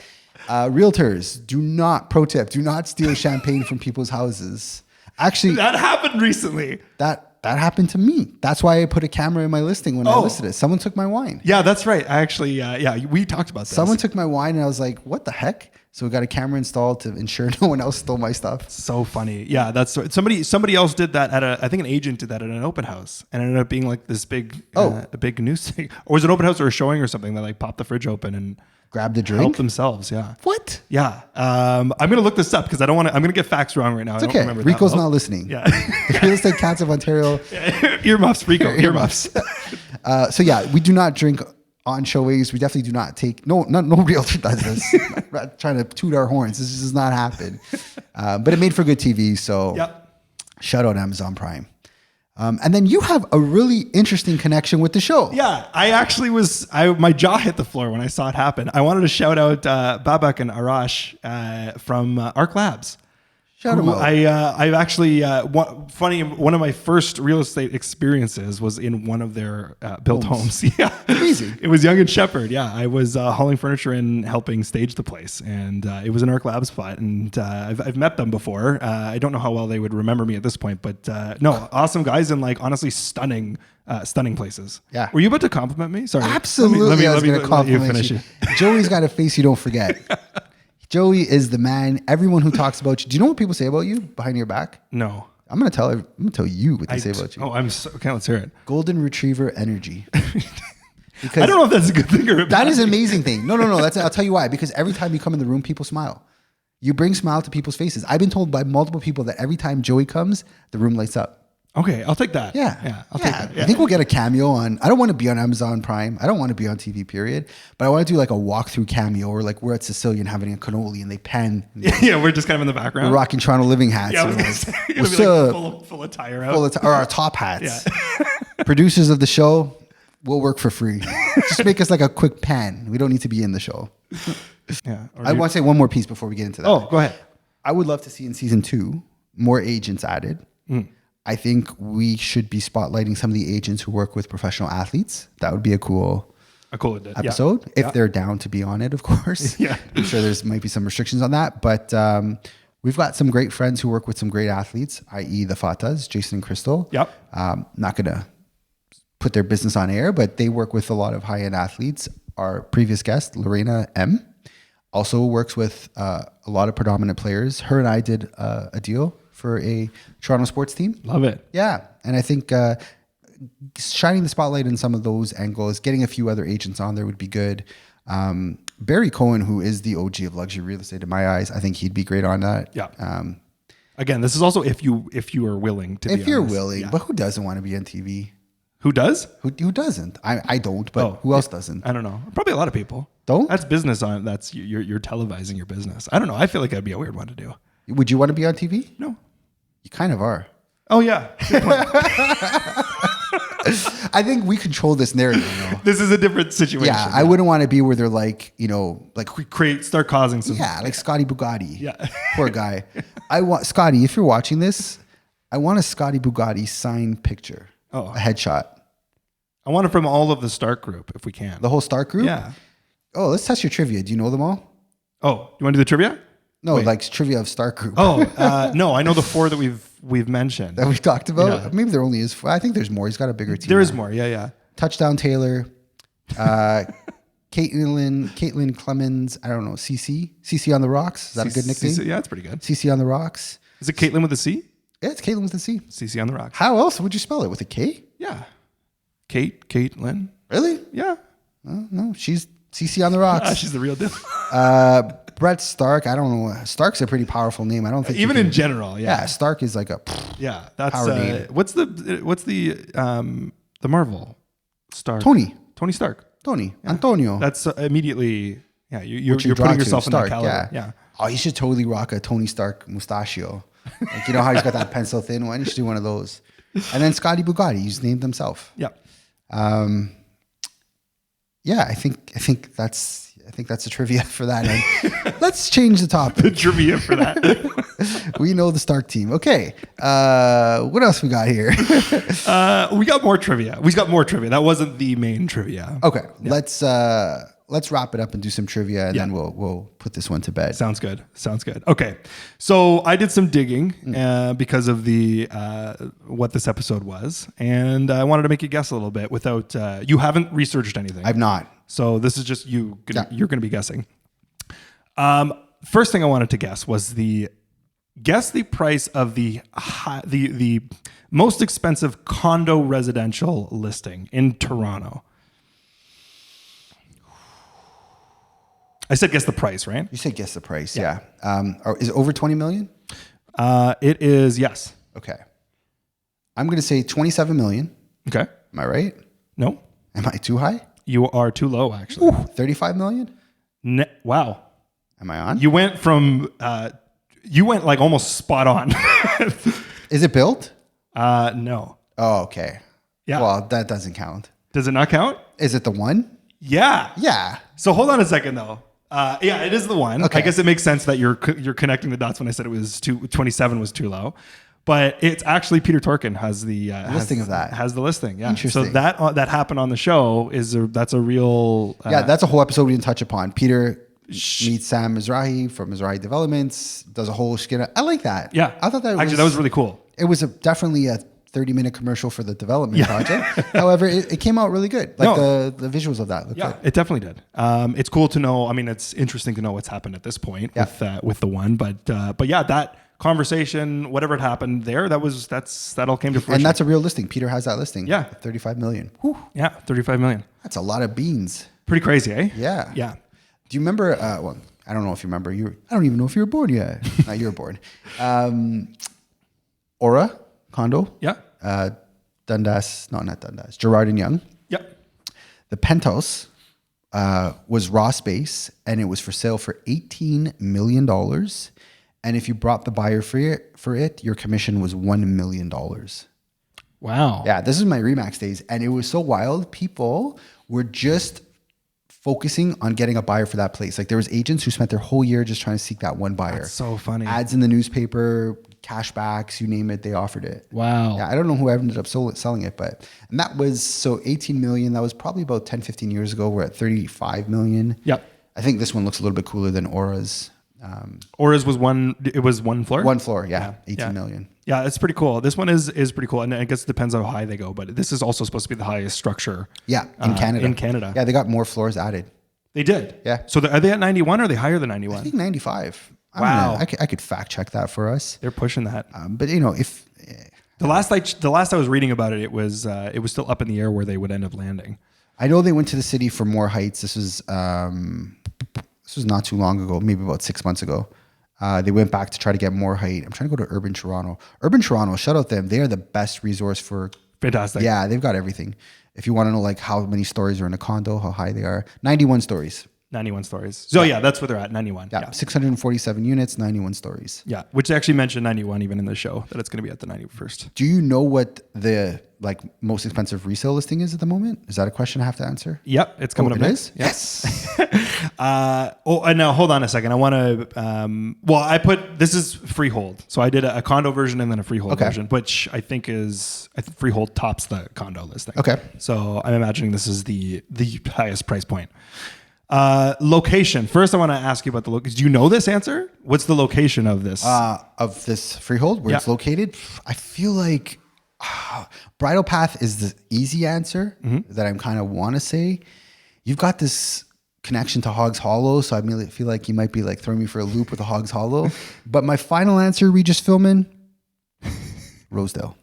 S1: Realtors, pro tip, do not steal champagne from people's houses. Actually,
S2: that happened recently.
S1: That happened to me. That's why I put a camera in my listing when I listed it. Someone took my wine.
S2: Yeah, that's right. I actually, we talked about this.
S1: Someone took my wine and I was like, what the heck? So we got a camera installed to ensure no one else stole my stuff.
S2: So funny. Yeah, that's somebody else did that I think an agent did that at an open house and it ended up being like this big, a big news thing. Or was it an open house or a showing or something that like popped the fridge open and
S1: grabbed a drink?
S2: Helped themselves, yeah.
S1: What?
S2: Yeah. I'm going to look this up because I'm going to get facts wrong right now.
S1: It's okay. Rico's not listening.
S2: Yeah.
S1: The Real Estate Council of Ontario.
S2: Earmuffs, Rico. Earmuffs.
S1: So yeah, we do not drink on showings. We definitely do not take, no realtor does this. I'm not trying to toot our horns. This does not happen. But it made for good TV. So shout out Amazon Prime. And then you have a really interesting connection with the show.
S2: Yeah, I actually my jaw hit the floor when I saw it happen. I wanted to shout out Babak and Arash from Arc Labs.
S1: Shout them out.
S2: I've actually, one of my first real estate experiences was in one of their built homes. Yeah.
S1: Amazing.
S2: It was Young and Shepherd. Yeah. I was hauling furniture and helping stage the place. And it was an Arc Lab spot. And I've met them before. I don't know how well they would remember me at this point, but no, awesome guys and like honestly stunning places.
S1: Yeah.
S2: Were you about to compliment me? Sorry.
S1: Absolutely. I was going to compliment you. Joey's got a face you don't forget. Joey is the man. Everyone who talks about you. Do you know what people say about you behind your back?
S2: No.
S1: I'm gonna tell you what they say about you.
S2: Oh, okay. Let's hear it.
S1: Golden Retriever energy.
S2: Because I don't know if that's a good thing or a bad
S1: that is an amazing thing. No. I'll tell you why. Because every time you come in the room, people smile. You bring smile to people's faces. I've been told by multiple people that every time Joey comes, the room lights up.
S2: Okay, I'll take that.
S1: Yeah.
S2: I'll take that. Yeah.
S1: I think we'll get a cameo on. I don't want to be on Amazon Prime. I don't want to be on TV, period. But I want to do like a walkthrough cameo or like we're at Sicilian having a cannoli and they pan.
S2: Yeah, we're just kind of in the background.
S1: We're rocking Toronto Living hats.
S2: Yeah,
S1: what's
S2: like
S1: up?
S2: Full attire out.
S1: Or our top hats.
S2: Yeah.
S1: Producers of the show, we'll work for free. Just make us like a quick pan. We don't need to be in the show.
S2: Yeah.
S1: I want to say one more piece before we get into that.
S2: Oh, go ahead.
S1: I would love to see in season 2 more agents added. I think we should be spotlighting some of the agents who work with professional athletes. That would be a cool episode if they're down to be on it, of course.
S2: Yeah.
S1: I'm sure might be some restrictions on that, but we've got some great friends who work with some great athletes, i.e. the Fatas, Jason and Crystal.
S2: Yep.
S1: Not going to put their business on air, but they work with a lot of high-end athletes. Our previous guest, Lorena M., also works with a lot of predominant players. Her and I did a deal for a Toronto sports team.
S2: Love it.
S1: Yeah. And I think shining the spotlight in some of those angles, getting a few other agents on there would be good. Barry Cohen, who is the OG of luxury real estate in my eyes, I think he'd be great on that.
S2: Yeah. Again, this is also if you are willing to be
S1: if you're willing, but who doesn't want to be on TV?
S2: Who does?
S1: Who doesn't? I don't, but who else doesn't?
S2: I don't know. Probably a lot of people.
S1: Don't?
S2: That's business on that's you're televising your business. I don't know. I feel like that'd be a weird one to do.
S1: Would you want to be on TV?
S2: No.
S1: You kind of are.
S2: Oh yeah.
S1: I think we control this narrative now.
S2: This is a different situation.
S1: Yeah, I wouldn't want to be where they're like,
S2: start causing some.
S1: Yeah, like Scotty Bugatti.
S2: Yeah.
S1: Poor guy. I want Scotty, if you're watching this, I want a Scotty Bugatti signed picture.
S2: Oh.
S1: A headshot.
S2: I want it from all of the Stark group if we can.
S1: The whole Stark group?
S2: Yeah.
S1: Oh, let's test your trivia. Do you know them all?
S2: Oh, you want to do the trivia?
S1: No, like trivia of Stark group.
S2: Oh, no, I know the 4 that we've mentioned.
S1: That we've talked about?
S2: Yeah.
S1: Maybe there only is 4. I think there's more. He's got a bigger team.
S2: There is more. Yeah.
S1: Touchdown Taylor, Caitlin Clemens, I don't know, CC on the Rocks. Is that a good nickname?
S2: CC, yeah, it's pretty good.
S1: CC on the Rocks.
S2: Is it Caitlin with a C?
S1: Yeah, it's Caitlin with a C.
S2: CC on the Rocks.
S1: How else would you spell it? With a K?
S2: Yeah. Caitlin.
S1: Really?
S2: Yeah.
S1: No, she's CC on the Rocks.
S2: She's the real deal.
S1: Brett Starke, I don't know. Stark's a pretty powerful name. I don't think
S2: even in general.
S1: Yeah, Stark is like a
S2: yeah. That's
S1: power name.
S2: What's the Marvel Stark?
S1: Tony
S2: Stark.
S1: Yeah. Antonio.
S2: That's immediately. Yeah, you're putting yourself in that caliber. Yeah.
S1: Oh, he should totally rock a Tony Stark mustachio. Like, you know how he's got that pencil thin one? He should do one of those. And then Scotty Bugatti, he's named himself.
S2: Yeah.
S1: Yeah, I think that's the trivia for that. And let's change the topic.
S2: The trivia for that.
S1: We know the Stark team. Okay. What else we got here?
S2: We got more trivia. That wasn't the main trivia.
S1: Okay. Let's wrap it up and do some trivia, and then we'll put this one to bed.
S2: Sounds good. Okay. So I did some digging because of the what this episode was, and I wanted to make you guess a little bit without you haven't researched anything.
S1: I've not.
S2: So this is just you're going to be guessing. First thing I wanted to guess was guess the price of the most expensive condo residential listing in Toronto. I said guess the price, right?
S1: You said guess the price, yeah. Is it over 20 million?
S2: It is, yes.
S1: Okay. I'm going to say 27 million.
S2: Okay.
S1: Am I right?
S2: No.
S1: Am I too high?
S2: You are too low, actually.
S1: 35 million?
S2: Wow.
S1: Am I on?
S2: You went from, like almost spot on.
S1: Is it built?
S2: No.
S1: Oh, okay.
S2: Yeah.
S1: Well, that doesn't count.
S2: Does it not count?
S1: Is it the one?
S2: Yeah.
S1: Yeah.
S2: So hold on a second, though. Yeah, it is the one.
S1: Okay.
S2: I guess it makes sense that you're connecting the dots when I said it was 27 was too low. But it's actually Peter Torkins has the
S1: listing of that.
S2: Has the listing, yeah.
S1: Interesting.
S2: So that happened on the show that's a real
S1: That's a whole episode we didn't touch upon. Peter meets Sam Mizrahi from Mizrahi Developments, does a whole skin. I like that.
S2: Yeah,
S1: I thought that
S2: that was really cool.
S1: It was definitely a 30-minute commercial for the development project. However, it came out really good. Like the visuals of that looked good.
S2: It definitely did. It's cool to know. I mean, it's interesting to know what's happened at this point with the one. But yeah, that conversation, whatever had happened there, that all came to fruition.
S1: And that's a real listing. Peter has that listing.
S2: Yeah.
S1: 35 million.
S2: Whew. Yeah, 35 million.
S1: That's a lot of beans.
S2: Pretty crazy, eh?
S1: Yeah.
S2: Yeah.
S1: Do you remember? Well, I don't know if you remember. I don't even know if you were born yet. Not you were born. Aura condo.
S2: Yeah.
S1: Dundas, not Dundas. Gerard and Young.
S2: Yep.
S1: The penthouse was raw space, and it was for sale for $18 million. And if you brought the buyer for it, your commission was $1 million.
S2: Wow.
S1: Yeah, this is my Remax days, and it was so wild. People were just focusing on getting a buyer for that place. Like there was agents who spent their whole year just trying to seek that one buyer.
S2: That's so funny.
S1: Ads in the newspaper, cashbacks, you name it, they offered it.
S2: Wow.
S1: Yeah, I don't know who ended up selling it, and that was, so 18 million, that was probably about 10, 15 years ago. We're at 35 million.
S2: Yep.
S1: I think this one looks a little bit cooler than Aura's.
S2: Aura's was one floor?
S1: One floor, yeah. 18 million.
S2: Yeah, it's pretty cool. This one is pretty cool. And I guess it depends on how high they go, but this is also supposed to be the highest structure.
S1: Yeah, in Canada.
S2: In Canada.
S1: Yeah, they got more floors added.
S2: They did?
S1: Yeah.
S2: So are they at 91 or are they higher than 91?
S1: I think 95.
S2: Wow.
S1: I could fact check that for us.
S2: They're pushing that.
S1: But if...
S2: The last I was reading about it, it was still up in the air where they would end up landing.
S1: I know they went to the city for more heights. This was not too long ago, maybe about 6 months ago. They went back to try to get more height. I'm trying to go to Urban Toronto. Urban Toronto, shout out them. They are the best resource for...
S2: Fantastic.
S1: Yeah, they've got everything. If you want to know like how many stories are in a condo, how high they are. 91 stories.
S2: 91 stories. So yeah, that's where they're at, 91.
S1: Yeah, 647 units, 91 stories.
S2: Yeah, which they actually mentioned 91 even in the show, that it's going to be at the 91st.
S1: Do you know what the most expensive resale listing is at the moment? Is that a question I have to answer?
S2: Yep, it's coming up next.
S1: Is? Yes.
S2: And now hold on a second. I want to, this is freehold. So I did a condo version and then a freehold version, which I think freehold tops the condo listing.
S1: Okay.
S2: So I'm imagining this is the highest price point. Location. First, I want to ask you about the location. Do you know this answer? What's the location of this?
S1: Of this freehold, where it's located? I feel like Bridle Path is the easy answer that I'm kind of want to say. You've got this connection to Hogs Hollow, so I feel like you might be like throwing me for a loop with the Hogs Hollow. But my final answer, Regis Philman, Rosedale.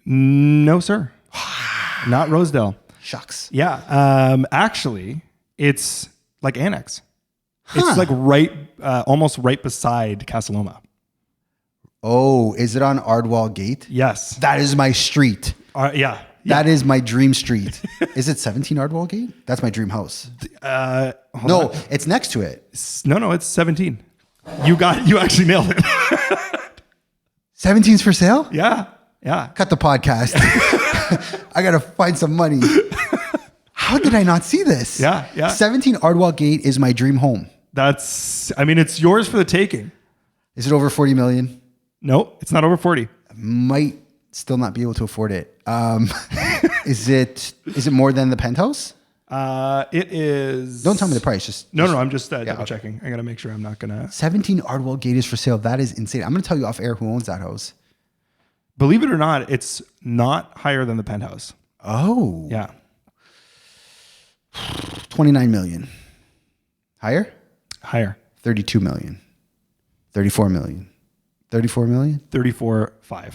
S2: No, sir. Not Rosedale.
S1: Shucks.
S2: Yeah. Actually, it's like annex. It's like almost right beside Casa Loma.
S1: Oh, is it on Ardwall Gate?
S2: Yes.
S1: That is my street.
S2: Yeah.
S1: That is my dream street. Is it 17 Ardwall Gate? That's my dream house. No, it's next to it.
S2: No, it's 17. You actually nailed it.
S1: 17's for sale?
S2: Yeah. Yeah.
S1: Cut the podcast. I got to find some money. How did I not see this?
S2: Yeah, yeah.
S1: 17 Ardwell Gate is my dream home.
S2: It's yours for the taking.
S1: Is it over 40 million?
S2: No, it's not over 40.
S1: Might still not be able to afford it. Is it more than the penthouse?
S2: It is.
S1: Don't tell me the price. Just
S2: No, I'm just double
S1: okay.
S2: checking. I got to make sure I'm not going to.
S1: 17 Ardwell Gate is for sale. That is insane. I'm going to tell you off air who owns that house.
S2: Believe it or not, it's not higher than the penthouse.
S1: Oh.
S2: Yeah.
S1: 29 million. Higher?
S2: Higher.
S1: 32 million. 34 million. 34 million?
S2: 34.5.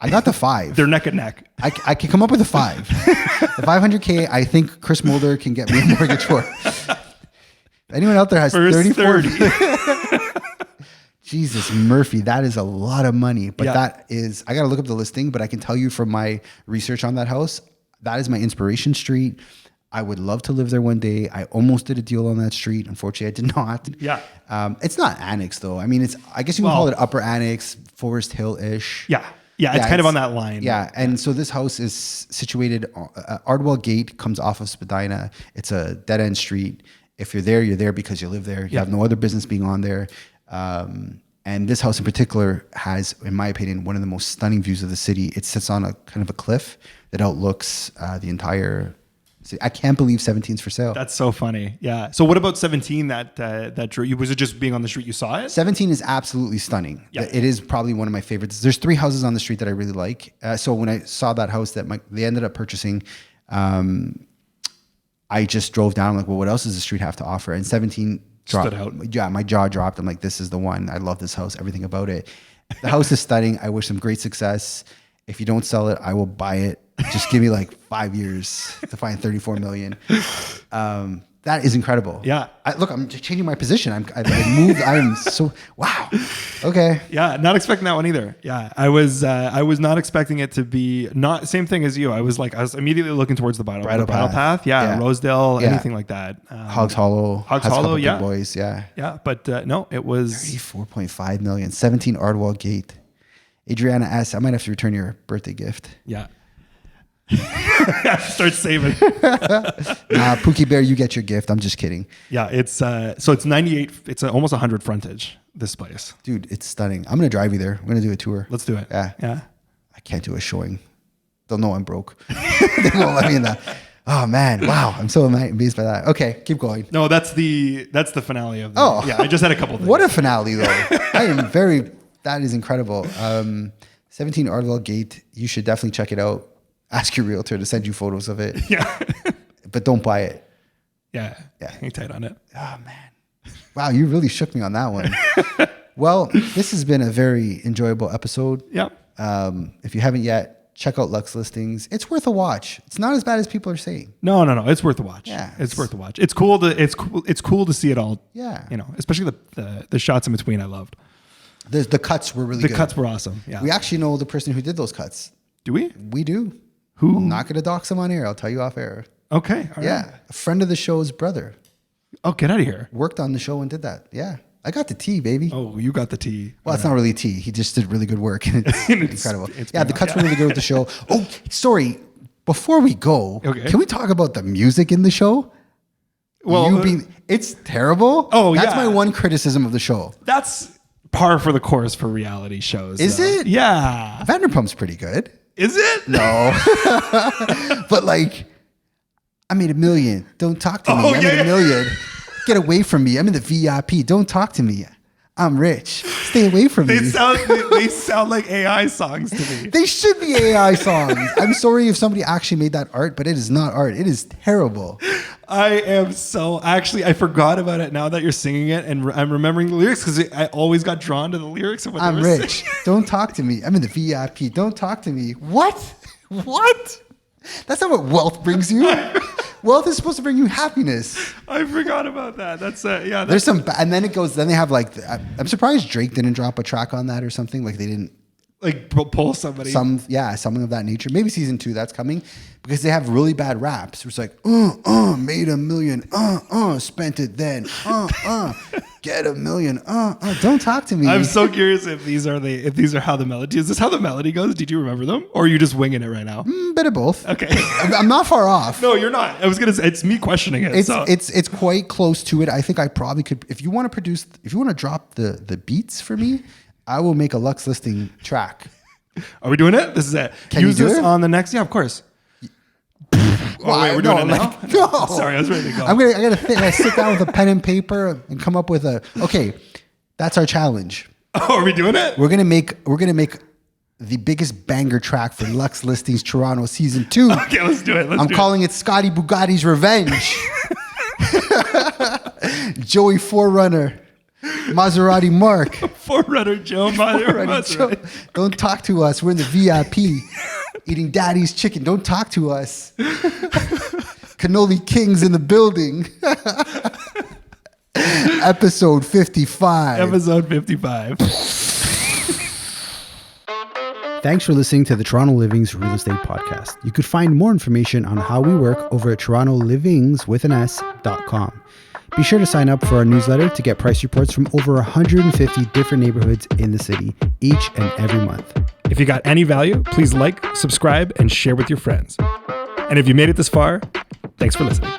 S1: I got the 5.
S2: They're neck and neck.
S1: I can come up with a 5. The 500K, I think Chris Mulder can get me a mortgage for. Anyone out there has
S2: First
S1: 34?
S2: 30.
S1: Jesus, Murphy, that is a lot of money. But
S2: Yeah.
S1: that is, I got to look up the listing, but I can tell you from my research on that house, that is my inspiration street. I would love to live there one day. I almost did a deal on that street. Unfortunately, I did not.
S2: Yeah.
S1: It's not annex though. I mean, I guess you can call it upper annex, Forest Hill-ish.
S2: Yeah. Yeah. It's kind of on that line.
S1: Yeah. And so this house is situated, Ardwell Gate comes off of Spadina. It's a dead end street. If you're there because you live there. You have no other business being on there. And this house in particular has, in my opinion, one of the most stunning views of the city. It sits on a kind of a cliff that outlooks the entire city. I can't believe 17's for sale.
S2: That's so funny. Yeah. So what about 17 that drew you? Was it just being on the street you saw it?
S1: 17 is absolutely stunning.
S2: Yeah.
S1: It is probably one of my favorites. There's 3 houses on the street that I really like. So when I saw that house that they ended up purchasing, I just drove down. I'm like, well, what else does the street have to offer? And 17 dropped.
S2: Stood out.
S1: Yeah, my jaw dropped. I'm like, this is the one. I love this house. Everything about it. The house is stunning. I wish them great success. If you don't sell it, I will buy it. Just give me like 5 years to find 34 million. That is incredible.
S2: Yeah.
S1: Look, I'm just changing my position. I've moved. I am so, wow. Okay.
S2: Yeah, not expecting that one either. Yeah, I was not expecting it to be not same thing as you. I was immediately looking towards the bridle path. Yeah, Rosedale, anything like that.
S1: Hogs Hollow.
S2: Hogs
S1: has a
S2: Hollow,
S1: couple
S2: yeah.
S1: big boys, yeah.
S2: Yeah, but no, it was
S1: 34.5 million. 17 Ardwell Gate. Adriana S. I might have to return your birthday gift.
S2: yeah. Start saving.
S1: Pookie Bear, you get your gift. I'm just kidding.
S2: Yeah, it's 98. It's almost 100 frontage. This place,
S1: Dude, it's stunning. I'm going to drive you there. We're going to do a tour.
S2: let's do it.
S1: Yeah.
S2: yeah.
S1: I can't do a showing. They'll know I'm broke. They won't let me in that. Oh, man. Wow. I'm so amazed by that. Okay, keep going.
S2: No, that's the finale of the.
S1: Oh.
S2: Yeah, I just had a couple things.
S1: What a finale, though. That is incredible. 17 Ardwell Gate. You should definitely check it out. Ask your realtor to send you photos of it.
S2: Yeah.
S1: But don't buy it.
S2: Yeah. Hang tight on it.
S1: Oh, man. Wow, you really shook me on that one. Well, this has been a very enjoyable episode.
S2: Yep.
S1: If you haven't yet, check out Lux Listings. It's worth a watch. It's not as bad as people are saying.
S2: No. It's worth a watch.
S1: Yeah,
S2: it's worth a watch. It's cool to see it all.
S1: Yeah.
S2: Especially the shots in between. I loved.
S1: The cuts were really good.
S2: The cuts were awesome. Yeah.
S1: We actually know the person who did those cuts.
S2: Do we?
S1: We do.
S2: Who?
S1: I'm not going to dox him on air. I'll tell you off air.
S2: Okay. All
S1: Yeah.
S2: right.
S1: A friend of the show's brother
S2: Oh, get out of here.
S1: worked on the show and did that. Yeah. I got the tea, baby.
S2: Oh, you got the tea.
S1: Well, it's not really tea. He just did really good work. And it's incredible.
S2: it's
S1: Yeah, the cuts were really good with the show. Oh, sorry. Before we go,
S2: Okay.
S1: can we talk about the music in the show?
S2: Well,
S1: it's terrible.
S2: Oh,
S1: That's
S2: yeah.
S1: my one criticism of the show.
S2: that's par for the course for reality shows.
S1: Is
S2: though.
S1: it?
S2: Yeah.
S1: Vanderpump's pretty good.
S2: Is it?
S1: No. But like, I made $1 million. Don't talk to me.
S2: Oh,
S1: I made $1 million. Get away from me. I'm in the VIP. Don't talk to me. I'm rich. Stay away from me.
S2: They sound like AI songs to me.
S1: They should be AI songs. I'm sorry if somebody actually made that art, but it is not art. It is terrible.
S2: I forgot about it now that you're singing it, and I'm remembering the lyrics because I always got drawn to the lyrics of what
S1: I'm
S2: they were
S1: rich.
S2: singing.
S1: Don't talk to me. I'm in the VIP. Don't talk to me. What? What? That's not what wealth brings you. Wealth is supposed to bring you happiness.
S2: I forgot about that. That's yeah.
S1: There's some, and then it goes. Then they have like, I'm surprised Drake didn't drop a track on that or something. Like they didn't.
S2: Like pull somebody.
S1: Something of that nature. Maybe season 2 that's coming because they have really bad raps. It's like, made $1 million, spent it then, Get $1 million. Don't talk to me.
S2: I'm so curious if these are how the melody is. This how the melody goes? Did you remember them, or are you just winging it right now?
S1: Bit of both.
S2: Okay.
S1: I'm not far off.
S2: No, you're not. I was gonna say it's me questioning it.
S1: It's quite close to it. I think I probably could. If you want to drop the beats for me, I will make a Lux listing track.
S2: Are we doing it? This is it.
S1: Can you do
S2: this
S1: it?
S2: on the next? Yeah, of course. Wait, we're doing it now?
S1: No.
S2: Sorry, I was ready to go.
S1: I gotta sit down with a pen and paper and come up with okay, that's our challenge.
S2: Oh, are we doing it?
S1: We're gonna make the biggest banger track for Lux Listings Toronto Season 2.
S2: Okay, let's do it.
S1: I'm calling it Scotty Bugatti's Revenge. Joey Forerunner. Maserati Mark.
S2: Forerunner Joe.
S1: Joe. Don't talk to us. We're in the VIP. Eating daddy's chicken. Don't talk to us. Cannoli King's in the building. Episode 55.
S2: Episode 55.
S4: Thanks for listening to the Toronto Livings Real Estate Podcast. You could find more information on how we work over at torontolivings.com. Be sure to sign up for our newsletter to get price reports from over 150 different neighborhoods in the city each and every month.
S3: If you got any value, please like, subscribe, and share with your friends. And if you made it this far, thanks for listening.